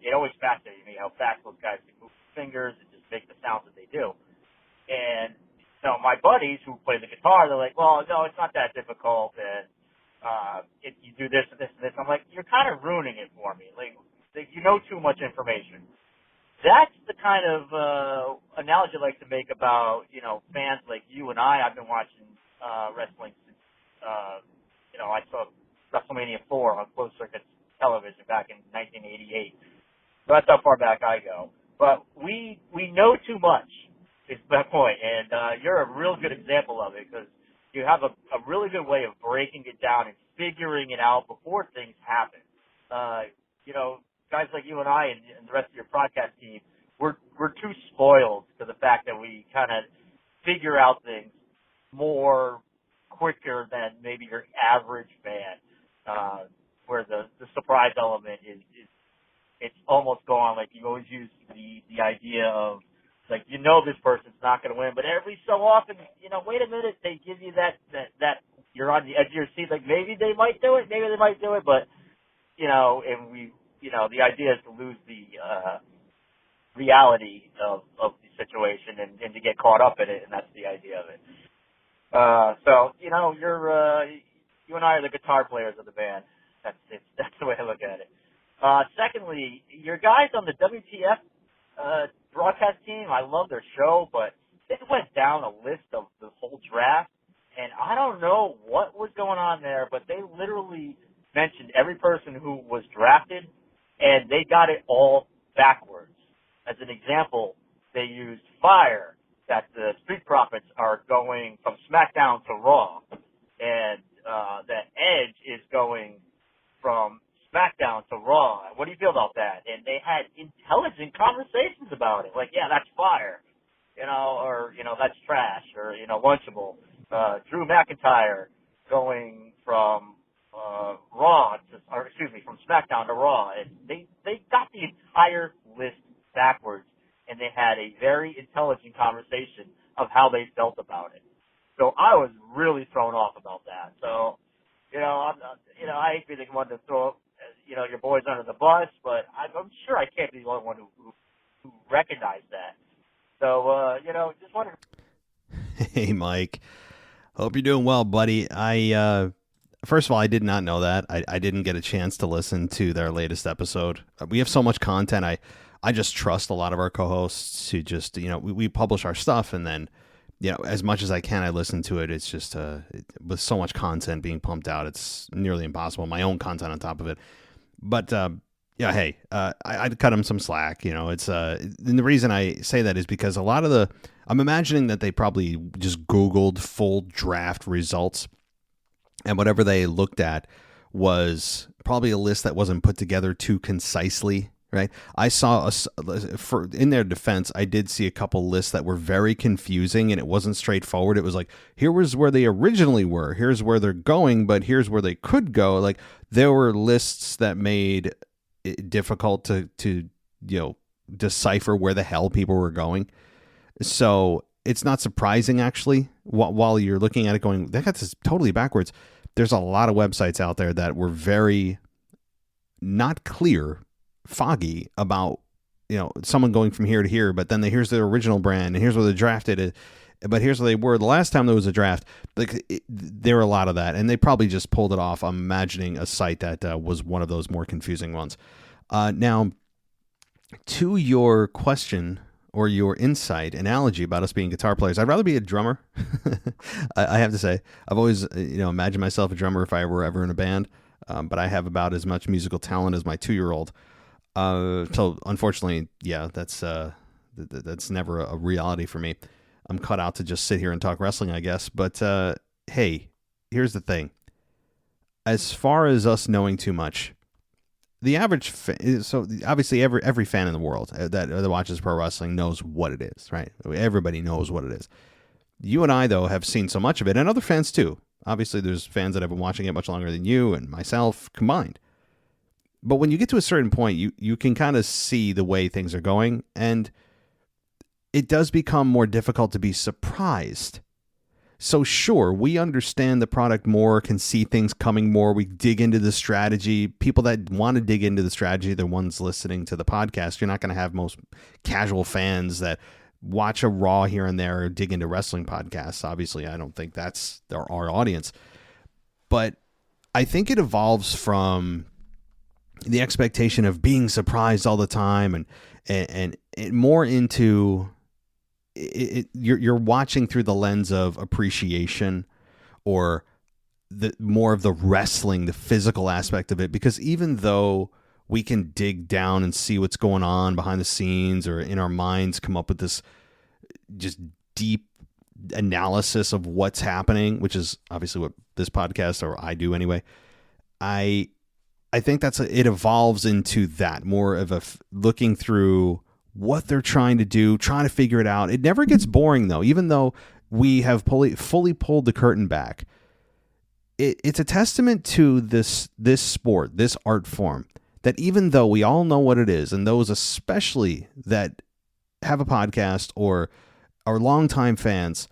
[SPEAKER 10] It always fascinated me how fast those guys can move their fingers and just make the sounds that they do. And so my buddies who play the guitar, they're like, well, no, it's not that difficult, and if you do this and this and this. I'm like, you're kind of ruining it for me. Like you know too much information. That's the kind of analogy I like to make about, fans like you and I. I've been watching wrestling since, I saw WrestleMania 4 on closed circuit television back in 1988. So that's how far back I go. But we know too much is that point, and you're a real good example of it because you have a really good way of breaking it down and figuring it out before things happen. Guys like you and I and the rest of your podcast team, we're too spoiled to the fact that we kind of figure out things more quicker than maybe your average fan, where the surprise element is it's almost gone. Like you always use the idea of like this person's not going to win, but every so often wait a minute, they give you that you're on the edge of your seat. Like maybe they might do it, but and we. The idea is to lose the reality of the situation and to get caught up in it, and that's the idea of it. So you and I are the guitar players of the band. That's the way I look at it. Secondly, your guys on the WTF broadcast team, I love their show, but they went down a list of the whole draft, and I don't know what was going on there, but they literally mentioned every person who was drafted, and they got it all backwards. As an example, they used Fire, that the Street Profits are going from SmackDown to Raw, and that Edge is going from SmackDown to Raw. What do you feel about that? And they had intelligent conversations about it. Like, yeah, that's Fire, or, that's trash, or, Lunchable. Drew McIntyre going from from SmackDown to Raw, and they got the entire list backwards, and they had a very intelligent conversation of how they felt about it. So I was really thrown off about that. So, I hate being the one to throw, your boys under the bus, but I'm sure I can't be the only one who recognized that. So, just wondering.
[SPEAKER 4] Hey, Mike. Hope you're doing well, buddy. First of all, I did not know that. I didn't get a chance to listen to their latest episode. We have so much content. I just trust a lot of our co-hosts who just, we publish our stuff and then as much as I can, I listen to it. It's just with so much content being pumped out, it's nearly impossible. My own content on top of it. But hey, I'd cut them some slack. It's and the reason I say that is because a lot of I'm imagining that they probably just Googled full draft results, and whatever they looked at was probably a list that wasn't put together too concisely. Right. I saw in their defense, I did see a couple lists that were very confusing, and it wasn't straightforward. It was like, here was where they originally were. Here's where they're going, but here's where they could go. Like, there were lists that made it difficult to decipher where the hell people were going. So it's not surprising, actually, while you're looking at it going, that got this totally backwards. There's a lot of websites out there that were very not clear, foggy about someone going from here to here, but then here's their original brand, and here's where they drafted it, but here's where they were the last time there was a draft. There were a lot of that, and they probably just pulled it off. I'm imagining a site that was one of those more confusing ones. Now, to your question or your insight analogy about us being guitar players, I'd rather be a drummer. I have to say, I've always imagined myself a drummer if I were ever in a band, but I have about as much musical talent as my 2-year-old. So unfortunately, yeah, that's never a reality for me. I'm cut out to just sit here and talk wrestling, I guess. But hey, here's the thing. As far as us knowing too much, the average so obviously every fan in the world that watches pro wrestling knows what it is, right? Everybody knows what it is. You and I, though, have seen so much of it, and other fans too. Obviously, there's fans that have been watching it much longer than you and myself combined. But when you get to a certain point, you can kind of see the way things are going, and it does become more difficult to be surprised. So sure, we understand the product more, can see things coming more. We dig into the strategy. People that want to dig into the strategy, the ones listening to the podcast. You're not going to have most casual fans that watch a Raw here and there or dig into wrestling podcasts. Obviously, I don't think that's our audience. But I think it evolves from the expectation of being surprised all the time and more into you're watching through the lens of appreciation, or the more of the wrestling, the physical aspect of it, because even though we can dig down and see what's going on behind the scenes, or in our minds come up with this just deep analysis of what's happening, which is obviously what this podcast, or I do anyway, I think it evolves into that more of a looking through what they're trying to do, trying to figure it out. It never gets boring, though, even though we have fully pulled the curtain back. It's a testament to this sport, this art form, that even though we all know what it is, and those especially that have a podcast or are longtime fans,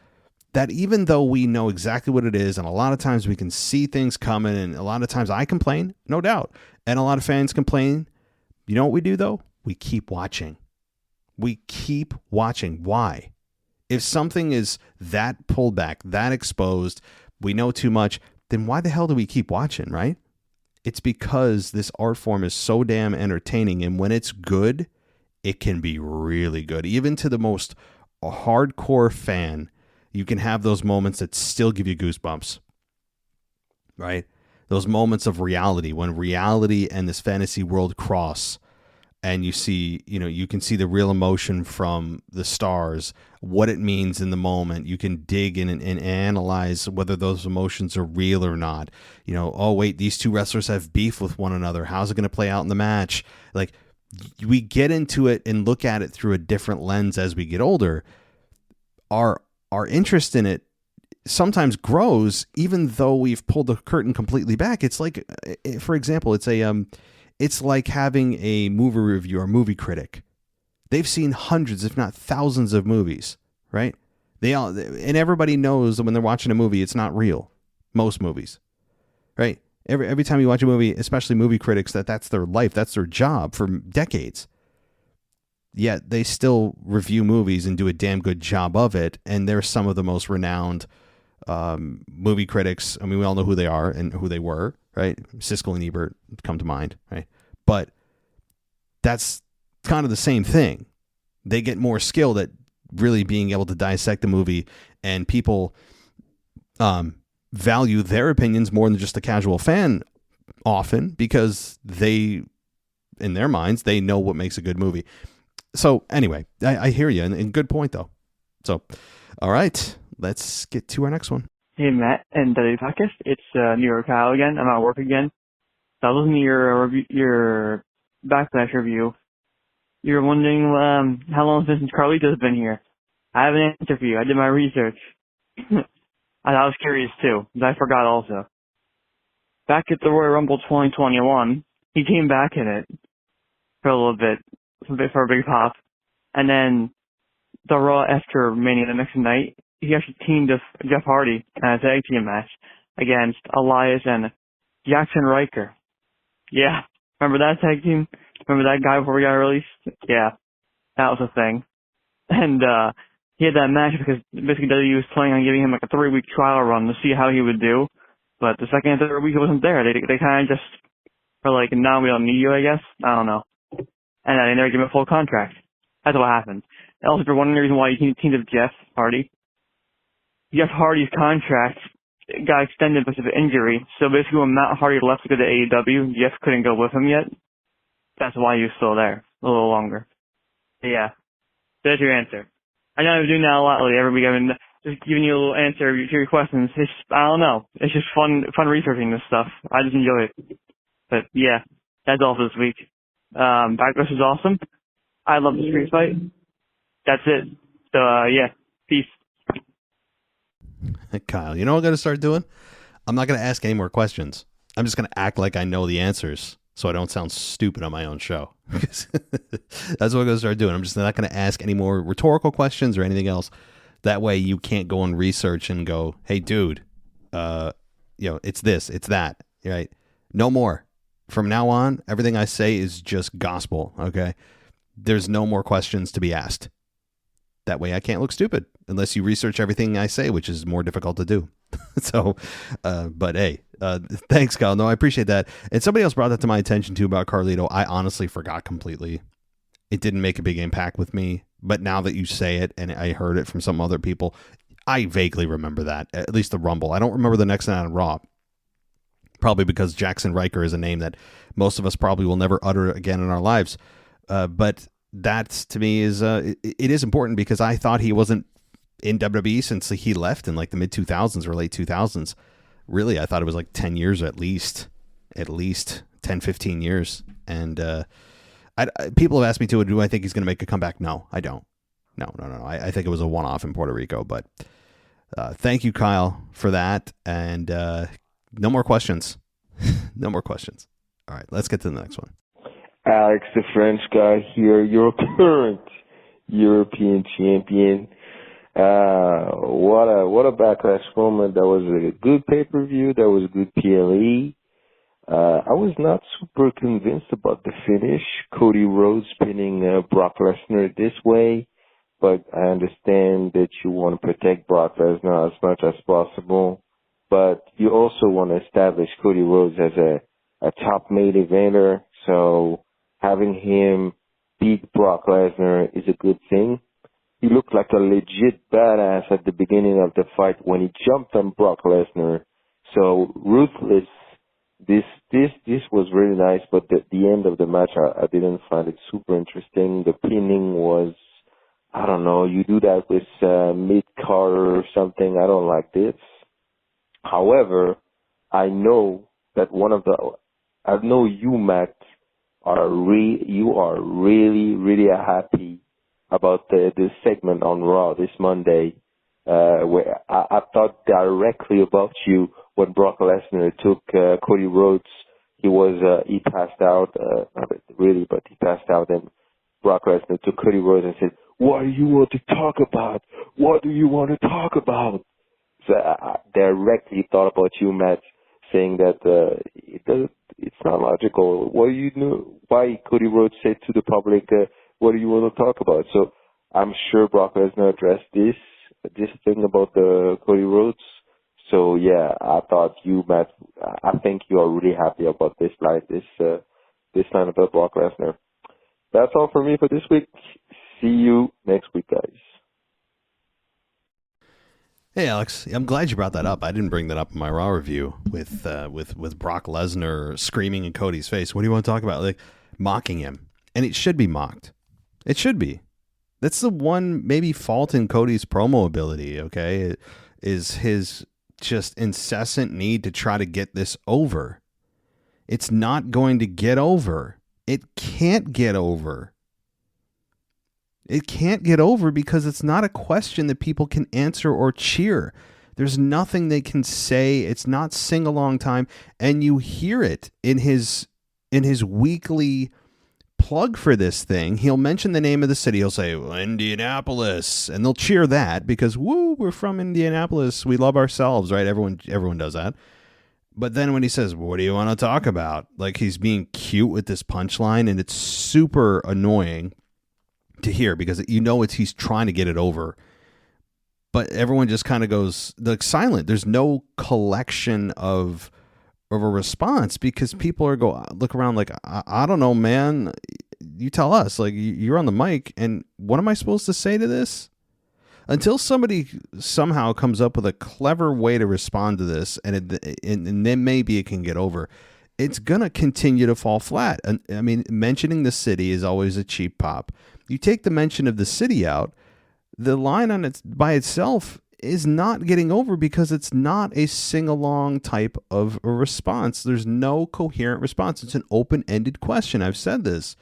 [SPEAKER 4] that even though we know exactly what it is, and a lot of times we can see things coming, and a lot of times I complain, no doubt, and a lot of fans complain, you know what we do, though? We keep watching. We keep watching. Why? If something is that pulled back, that exposed, we know too much, then why the hell do we keep watching, right? It's because this art form is so damn entertaining, and when it's good, it can be really good. Even to the most hardcore fan, you can have those moments that still give you goosebumps, right? Those moments of reality, when reality and this fantasy world cross, and you see, you can see the real emotion from the stars, what it means in the moment. You can dig in and analyze whether those emotions are real or not. Oh, wait, these two wrestlers have beef with one another. How's it going to play out in the match? Like, we get into it and look at it through a different lens as we get older. Our interest in it sometimes grows, even though we've pulled the curtain completely back. It's like, for example, it's like having a movie reviewer, movie critic. They've seen hundreds, if not thousands of movies, right? And everybody knows that when they're watching a movie, it's not real. Most movies, right? Every time you watch a movie, especially movie critics, that's their life, that's their job for decades. Yet they still review movies and do a damn good job of it. And they're some of the most renowned movie critics. I mean, we all know who they are and who they were, right? Siskel and Ebert come to mind, right? But that's kind of the same thing. They get more skilled at really being able to dissect the movie and people value their opinions more than just the casual fan often, because they, in their minds, they know what makes a good movie. So anyway, I hear you, and good point though. So, all right, let's get to our next one.
[SPEAKER 11] Hey Matt and the podcast, it's New York Kyle again. I'm at work again. So I was listening to your Backlash review. You're wondering how long since Carlito's been here. I have an answer for you. I did my research. I was curious too, but I forgot also. Back at the Royal Rumble 2021, he came back in it for a little bit, for a big pop. And then the Raw after Mania the next night, he actually teamed with Jeff Hardy in a tag team match against Elias and Jackson Riker. Yeah, remember that tag team? Remember that guy before we got released? Yeah, that was a thing. And he had that match because basically WWE was planning on giving him like a 3-week trial run to see how he would do. But the second and third week he wasn't there. They kind of just were like, no, we don't need you, I guess. I don't know. And they never gave him a full contract. That's what happened. Also, for one reason why he teamed with Jeff Hardy, Jeff Hardy's contract got extended because of an injury. So basically when Matt Hardy left to go to AEW, Jeff couldn't go with him yet. That's why he was still there a little longer. But yeah, there's your answer. I know I'm doing that a lot lately. Every week I've been just giving you a little answer to your questions. It's, I don't know. It's just fun researching this stuff. I just enjoy it. But yeah, that's all for this week. Backlash is awesome. I love the street fight. That's it. So yeah, peace.
[SPEAKER 4] Kyle, you know what I'm going to start doing? I'm not going to ask any more questions. I'm just going to act like I know the answers so I don't sound stupid on my own show. That's what I'm going to start doing. I'm just not going to ask any more rhetorical questions or anything else. That way you can't go and research and go, hey, dude, it's this, it's that, right? No more. From now on, everything I say is just gospel, okay? There's no more questions to be asked. That way I can't look stupid unless you research everything I say, which is more difficult to do. So, but hey, thanks, Kyle. No, I appreciate that. And somebody else brought that to my attention too about Carlito. I honestly forgot completely. It didn't make a big impact with me, but now that you say it and I heard it from some other people, I vaguely remember that, at least the Rumble. I don't remember the next night on Raw, probably because Jackson Riker is a name that most of us probably will never utter again in our lives. But that to me is, it is important because I thought he wasn't in WWE since he left in like the mid 2000s or late 2000s. Really, I thought it was like 10 years at least 10, 15 years. And people have asked me too, do I think he's going to make a comeback? No, I don't. No. I think it was a one-off in Puerto Rico, but thank you, Kyle, for that. And no more questions. No more questions. All right, let's get to the next one.
[SPEAKER 12] Alex, the French guy here, your current European champion. What a Backlash moment. That was a good pay-per-view. That was a good PLE. I was not super convinced about the finish. Cody Rhodes pinning Brock Lesnar this way, but I understand that you want to protect Brock Lesnar as much as possible. But you also want to establish Cody Rhodes as a top main eventer, so having him beat Brock Lesnar is a good thing. He looked like a legit badass at the beginning of the fight when he jumped on Brock Lesnar. So ruthless. This was really nice, but the end of the match, I didn't find it super interesting. The pinning was, I don't know, you do that with mid-card or something. I don't like this. However, I know you, Matt, you are really, really happy about this segment on Raw this Monday, where I thought directly about you when Brock Lesnar took Cody Rhodes. He passed out, not really, but he passed out, and Brock Lesnar took Cody Rhodes and said, "What do you want to talk about? What do you want to talk about?" So I directly thought about you, Matt, saying that it's not logical. Why Cody Rhodes said to the public, what do you want to talk about? So I'm sure Brock Lesnar addressed this thing about the Cody Rhodes. So yeah, I thought you, Matt, I think you are really happy about this line about Brock Lesnar. That's all for me for this week. See you next week, guys.
[SPEAKER 4] Hey, Alex. I'm glad you brought that up. I didn't bring that up in my Raw review with Brock Lesnar screaming in Cody's face. What do you want to talk about? Like mocking him, and it should be mocked. It should be. That's the one maybe fault in Cody's promo ability. Okay, is his just incessant need to try to get this over. It's not going to get over. It can't get over. It can't get over because it's not a question that people can answer or cheer. There's nothing they can say. It's not sing-along time. And you hear it in his weekly plug for this thing. He'll mention the name of the city. He'll say, Indianapolis. And they'll cheer that because, woo, we're from Indianapolis. We love ourselves, right? Everyone does that. But then when he says, what do you want to talk about? Like he's being cute with this punchline, and it's super annoying to hear because he's trying to get it over. But everyone just kind of goes like silent. There's no collection of a response because people look around like, I don't know, man. You tell us. Like you're on the mic, and what am I supposed to say to this? Until somebody somehow comes up with a clever way to respond to this, and then maybe it can get over, it's going to continue to fall flat. I mean, mentioning the city is always a cheap pop. You take the mention of the city out, the line on it by itself is not getting over because it's not a sing-along type of a response. There's no coherent response. It's an open-ended question. I've said this,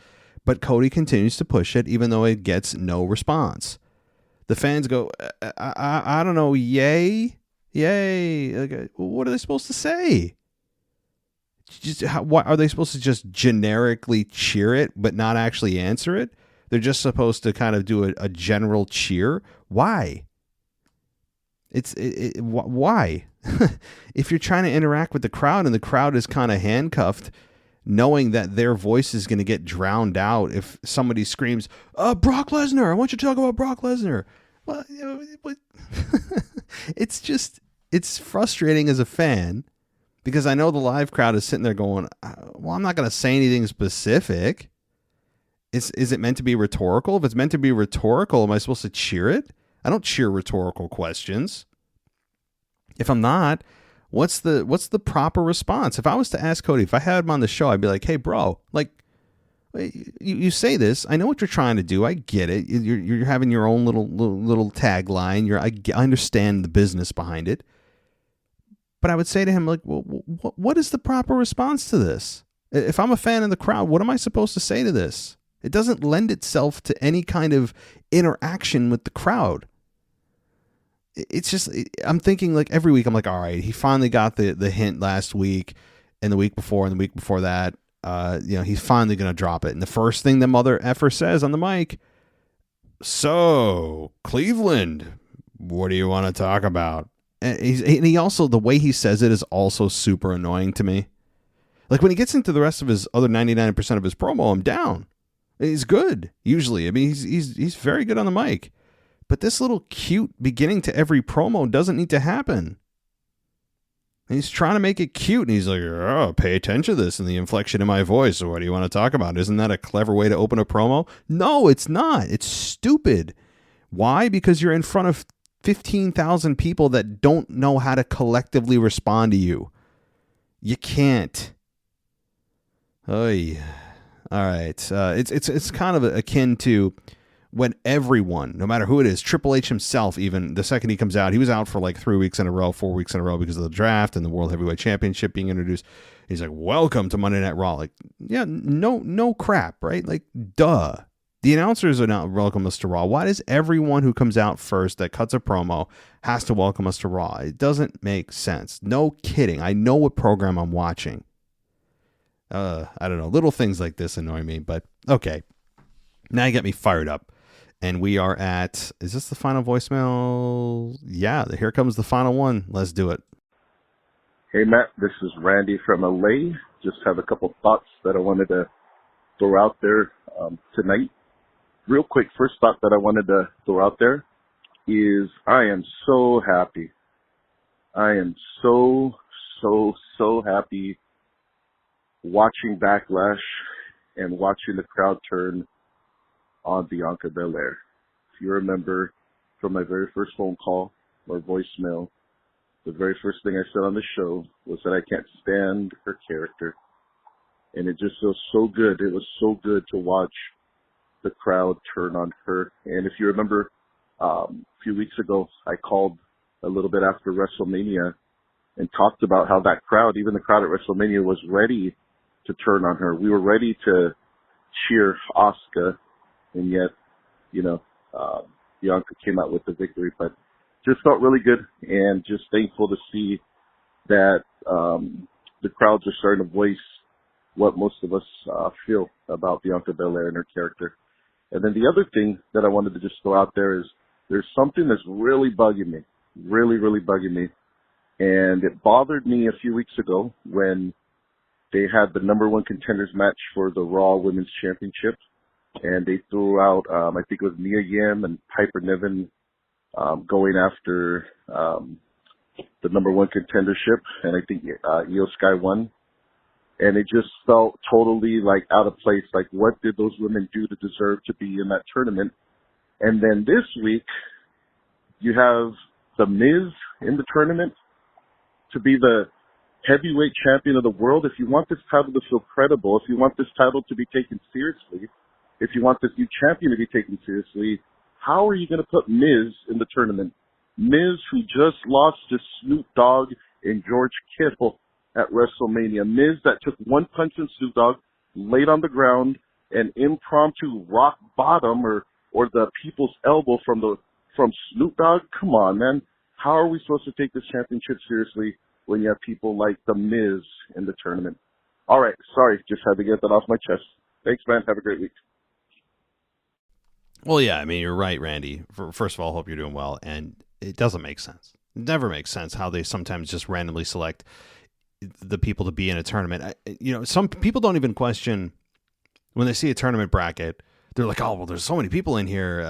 [SPEAKER 4] but Cody continues to push it even though it gets no response. The fans go, I don't know, yay. Like, what are they supposed to say? What are they supposed to just generically cheer it but not actually answer it? They're just supposed to kind of do a general cheer. Why? Why? If you're trying to interact with the crowd and the crowd is kind of handcuffed, knowing that their voice is going to get drowned out if somebody screams, Brock Lesnar, I want you to talk about Brock Lesnar. Well, it's frustrating as a fan because I know the live crowd is sitting there going, well, I'm not going to say anything specific. Is it meant to be rhetorical? If it's meant to be rhetorical, am I supposed to cheer it? I don't cheer rhetorical questions. If I'm not, what's the proper response? If I was to ask Cody, if I had him on the show, I'd be like, hey, bro, like, you say this. I know what you're trying to do. I get it. You're having your own little tagline. I understand the business behind it. But I would say to him, like, well, what is the proper response to this? If I'm a fan of the crowd, what am I supposed to say to this? It doesn't lend itself to any kind of interaction with the crowd. It's just, I'm thinking like every week, I'm like, all right, he finally got the hint last week and the week before and the week before that. He's finally going to drop it. And the first thing the mother effer says on the mic, so Cleveland, what do you want to talk about? And he also, the way he says it is also super annoying to me. Like when he gets into the rest of his other 99% of his promo, I'm down. He's good usually. I mean, he's very good on the mic, but this little cute beginning to every promo doesn't need to happen. And he's trying to make it cute, and he's like, oh, pay attention to this and the inflection in my voice. So what do you want to talk about? Isn't that a clever way to open a promo? No, it's not. It's stupid. Why? Because you're in front of 15,000 people that don't know how to collectively respond to you. You can't. Oy. All right. It's kind of akin to when everyone, no matter who it is, Triple H himself, even the second he comes out, he was out for like 3 weeks in a row, 4 weeks in a row because of the draft and the World Heavyweight Championship being introduced. He's like, welcome to Monday Night Raw. Like, yeah, no crap, right? Like, duh. The announcers are not welcome us to Raw. Why does everyone who comes out first that cuts a promo has to welcome us to Raw? It doesn't make sense. No kidding. I know what program I'm watching. I don't know. Little things like this annoy me, but okay. Now you get me fired up. And we are at, is this the final voicemail? Yeah, here comes the final one. Let's do it.
[SPEAKER 13] Hey, Matt, this is Randy from LA. Just have a couple thoughts that I wanted to throw out there tonight. Real quick, first thought that I wanted to throw out there is I am so happy. I am so happy watching Backlash and watching the crowd turn on Bianca Belair. If you remember from my very first phone call or voicemail, the very first thing I said on the show was that I can't stand her character. And it just feels so good. It was so good to watch the crowd turn on her. And if you remember, a few weeks ago, I called a little bit after WrestleMania and talked about how that crowd, even the crowd at WrestleMania, was ready to turn on her. We were ready to cheer Asuka, and yet, Bianca came out with the victory. But just felt really good, and just thankful to see that the crowds are starting to voice what most of us feel about Bianca Belair and her character. And then the other thing that I wanted to just throw out there is there's something that's really bugging me, really, really bugging me. And it bothered me a few weeks ago when they had the number one contenders match for the Raw Women's Championship. And they threw out, I think it was Mia Yim and Piper Niven going after the number one contendership. And I think Io Sky won. And it just felt totally like out of place. Like, what did those women do to deserve to be in that tournament? And then this week, you have The Miz in the tournament to be the heavyweight champion of the world. If you want this title to feel credible, if you want this title to be taken seriously, if you want this new champion to be taken seriously, how are you going to put Miz in the tournament? Miz, who just lost to Snoop Dogg and George Kittle at WrestleMania. Miz that took one punch in Snoop Dogg, laid on the ground, an impromptu rock bottom or the people's elbow from Snoop Dogg. Come on, man. How are we supposed to take this championship seriously when you have people like The Miz in the tournament? All right. Sorry. Just had to get that off my chest. Thanks, man. Have a great week.
[SPEAKER 4] Well, yeah, I mean, you're right, Randy. First of all, hope you're doing well. And it doesn't make sense. It never makes sense how they sometimes just randomly select the people to be in a tournament. Some people don't even question when they see a tournament bracket. They're like, oh, well, there's so many people in here.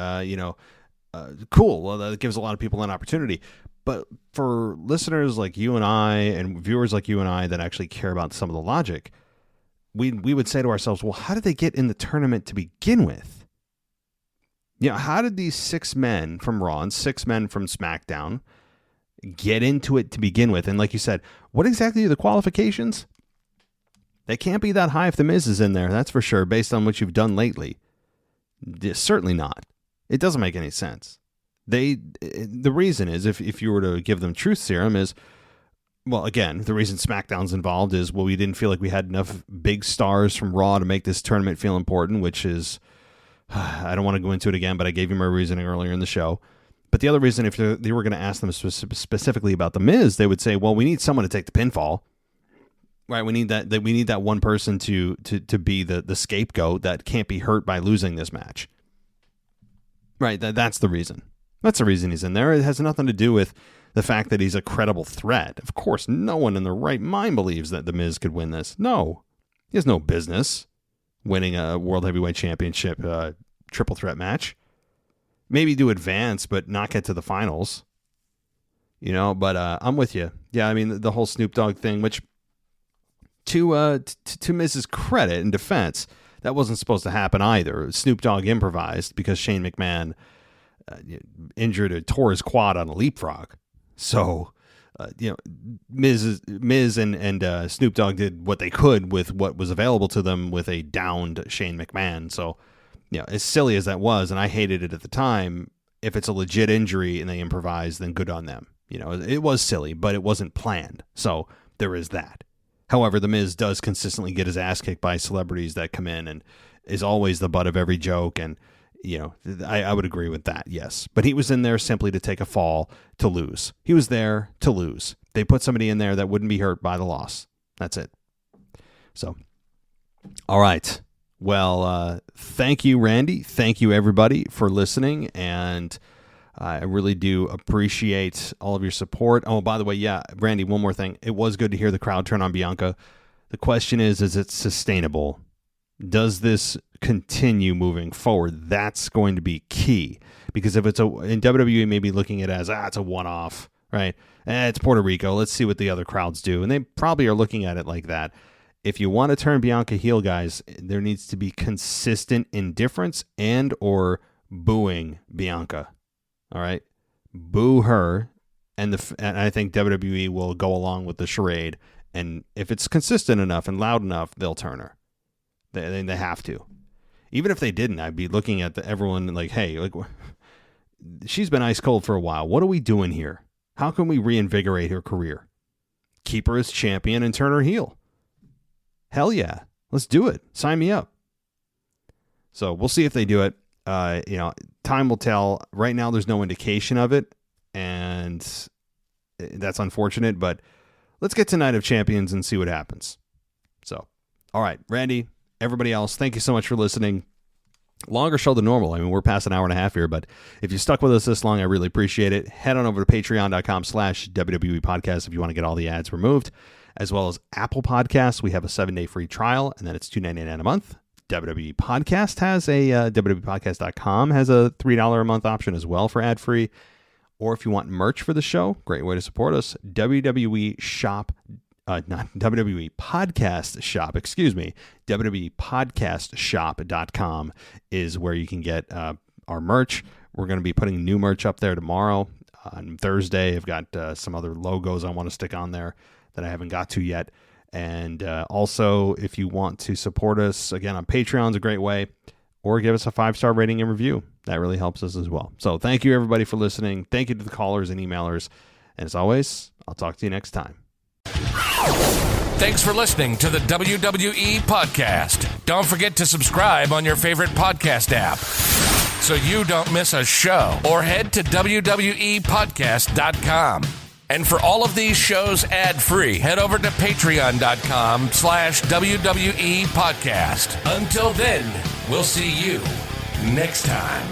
[SPEAKER 4] Cool. Well, that gives a lot of people an opportunity. But for listeners like you and I and viewers like you and I that actually care about some of the logic, we would say to ourselves, well, how did they get in the tournament to begin with? How did these 6 men from Raw and 6 men from SmackDown get into it to begin with? And like you said, what exactly are the qualifications? They can't be that high if The Miz is in there, that's for sure, based on what you've done lately. Certainly not. It doesn't make any sense. The reason is, if you were to give them truth serum, is, well, again, the reason SmackDown's involved is, well, we didn't feel like we had enough big stars from Raw to make this tournament feel important, which is, I don't want to go into it again, but I gave you my reasoning earlier in the show. But the other reason, if they were going to ask them specifically about The Miz, they would say, well, we need someone to take the pinfall. Right, we need that one person to be the scapegoat that can't be hurt by losing this match. Right, that's the reason. That's the reason he's in there. It has nothing to do with the fact that he's a credible threat. Of course, no one in their right mind believes that The Miz could win this. No, he has no business winning a World Heavyweight Championship triple threat match. Maybe do advance, but not get to the finals. But I'm with you. Yeah, I mean, the whole Snoop Dogg thing, which to Miz's credit and defense, that wasn't supposed to happen either. Snoop Dogg improvised because Shane McMahon injured or tore his quad on a leapfrog. So, Miz and Snoop Dogg did what they could with what was available to them with a downed Shane McMahon. So, as silly as that was, and I hated it at the time, if it's a legit injury and they improvise, then good on them. It was silly, but it wasn't planned. So there is that. However, The Miz does consistently get his ass kicked by celebrities that come in and is always the butt of every joke. And, I would agree with that, yes. But he was in there simply to take a fall, to lose. He was there to lose. They put somebody in there that wouldn't be hurt by the loss. That's it. So, all right. Well, thank you, Randy. Thank you, everybody, for listening. And I really do appreciate all of your support. Oh, by the way, yeah, Randy, one more thing. It was good to hear the crowd turn on Bianca. The question is it sustainable? Does this continue moving forward? That's going to be key. Because if it's in WWE, maybe looking at it as, it's a one-off, right? It's Puerto Rico. Let's see what the other crowds do. And they probably are looking at it like that. If you want to turn Bianca heel, guys, there needs to be consistent indifference and or booing Bianca. All right? Boo her and I think WWE will go along with the charade. And if it's consistent enough and loud enough, they'll turn her. They have to. Even if they didn't, I'd be looking at everyone like, hey, like, she's been ice cold for a while. What are we doing here? How can we reinvigorate her career? Keep her as champion and turn her heel. Hell yeah. Let's do it. Sign me up. So we'll see if they do it. Time will tell. Right now, there's no indication of it, and that's unfortunate, but let's get to Night of Champions and see what happens. So, all right, Randy, everybody else, thank you so much for listening. Longer show than normal. I mean, we're past an hour and a half here, but if you stuck with us this long, I really appreciate it. Head on over to patreon.com/WWE podcast if you want to get all the ads removed, as well as Apple Podcasts. We have a 7-day free trial, and then it's $2.99 a month. WWE Podcast has WWEpodcast.com has a $3 a month option as well for ad free. Or if you want merch for the show, great way to support us. WWE Shop, not WWE Podcast Shop, WWEpodcastshop.com is where you can get our merch. We're going to be putting new merch up there tomorrow. On Thursday, I've got some other logos I want to stick on there that I haven't got to yet. And also, if you want to support us, again, on Patreon is a great way. Or give us a 5-star rating and review. That really helps us as well. So thank you, everybody, for listening. Thank you to the callers and emailers. And as always, I'll talk to you next time.
[SPEAKER 14] Thanks for listening to the WWE Podcast. Don't forget to subscribe on your favorite podcast app so you don't miss a show. Or head to WWEpodcast.com. And for all of these shows ad-free, head over to patreon.com/WWE Podcast. Until then, we'll see you next time.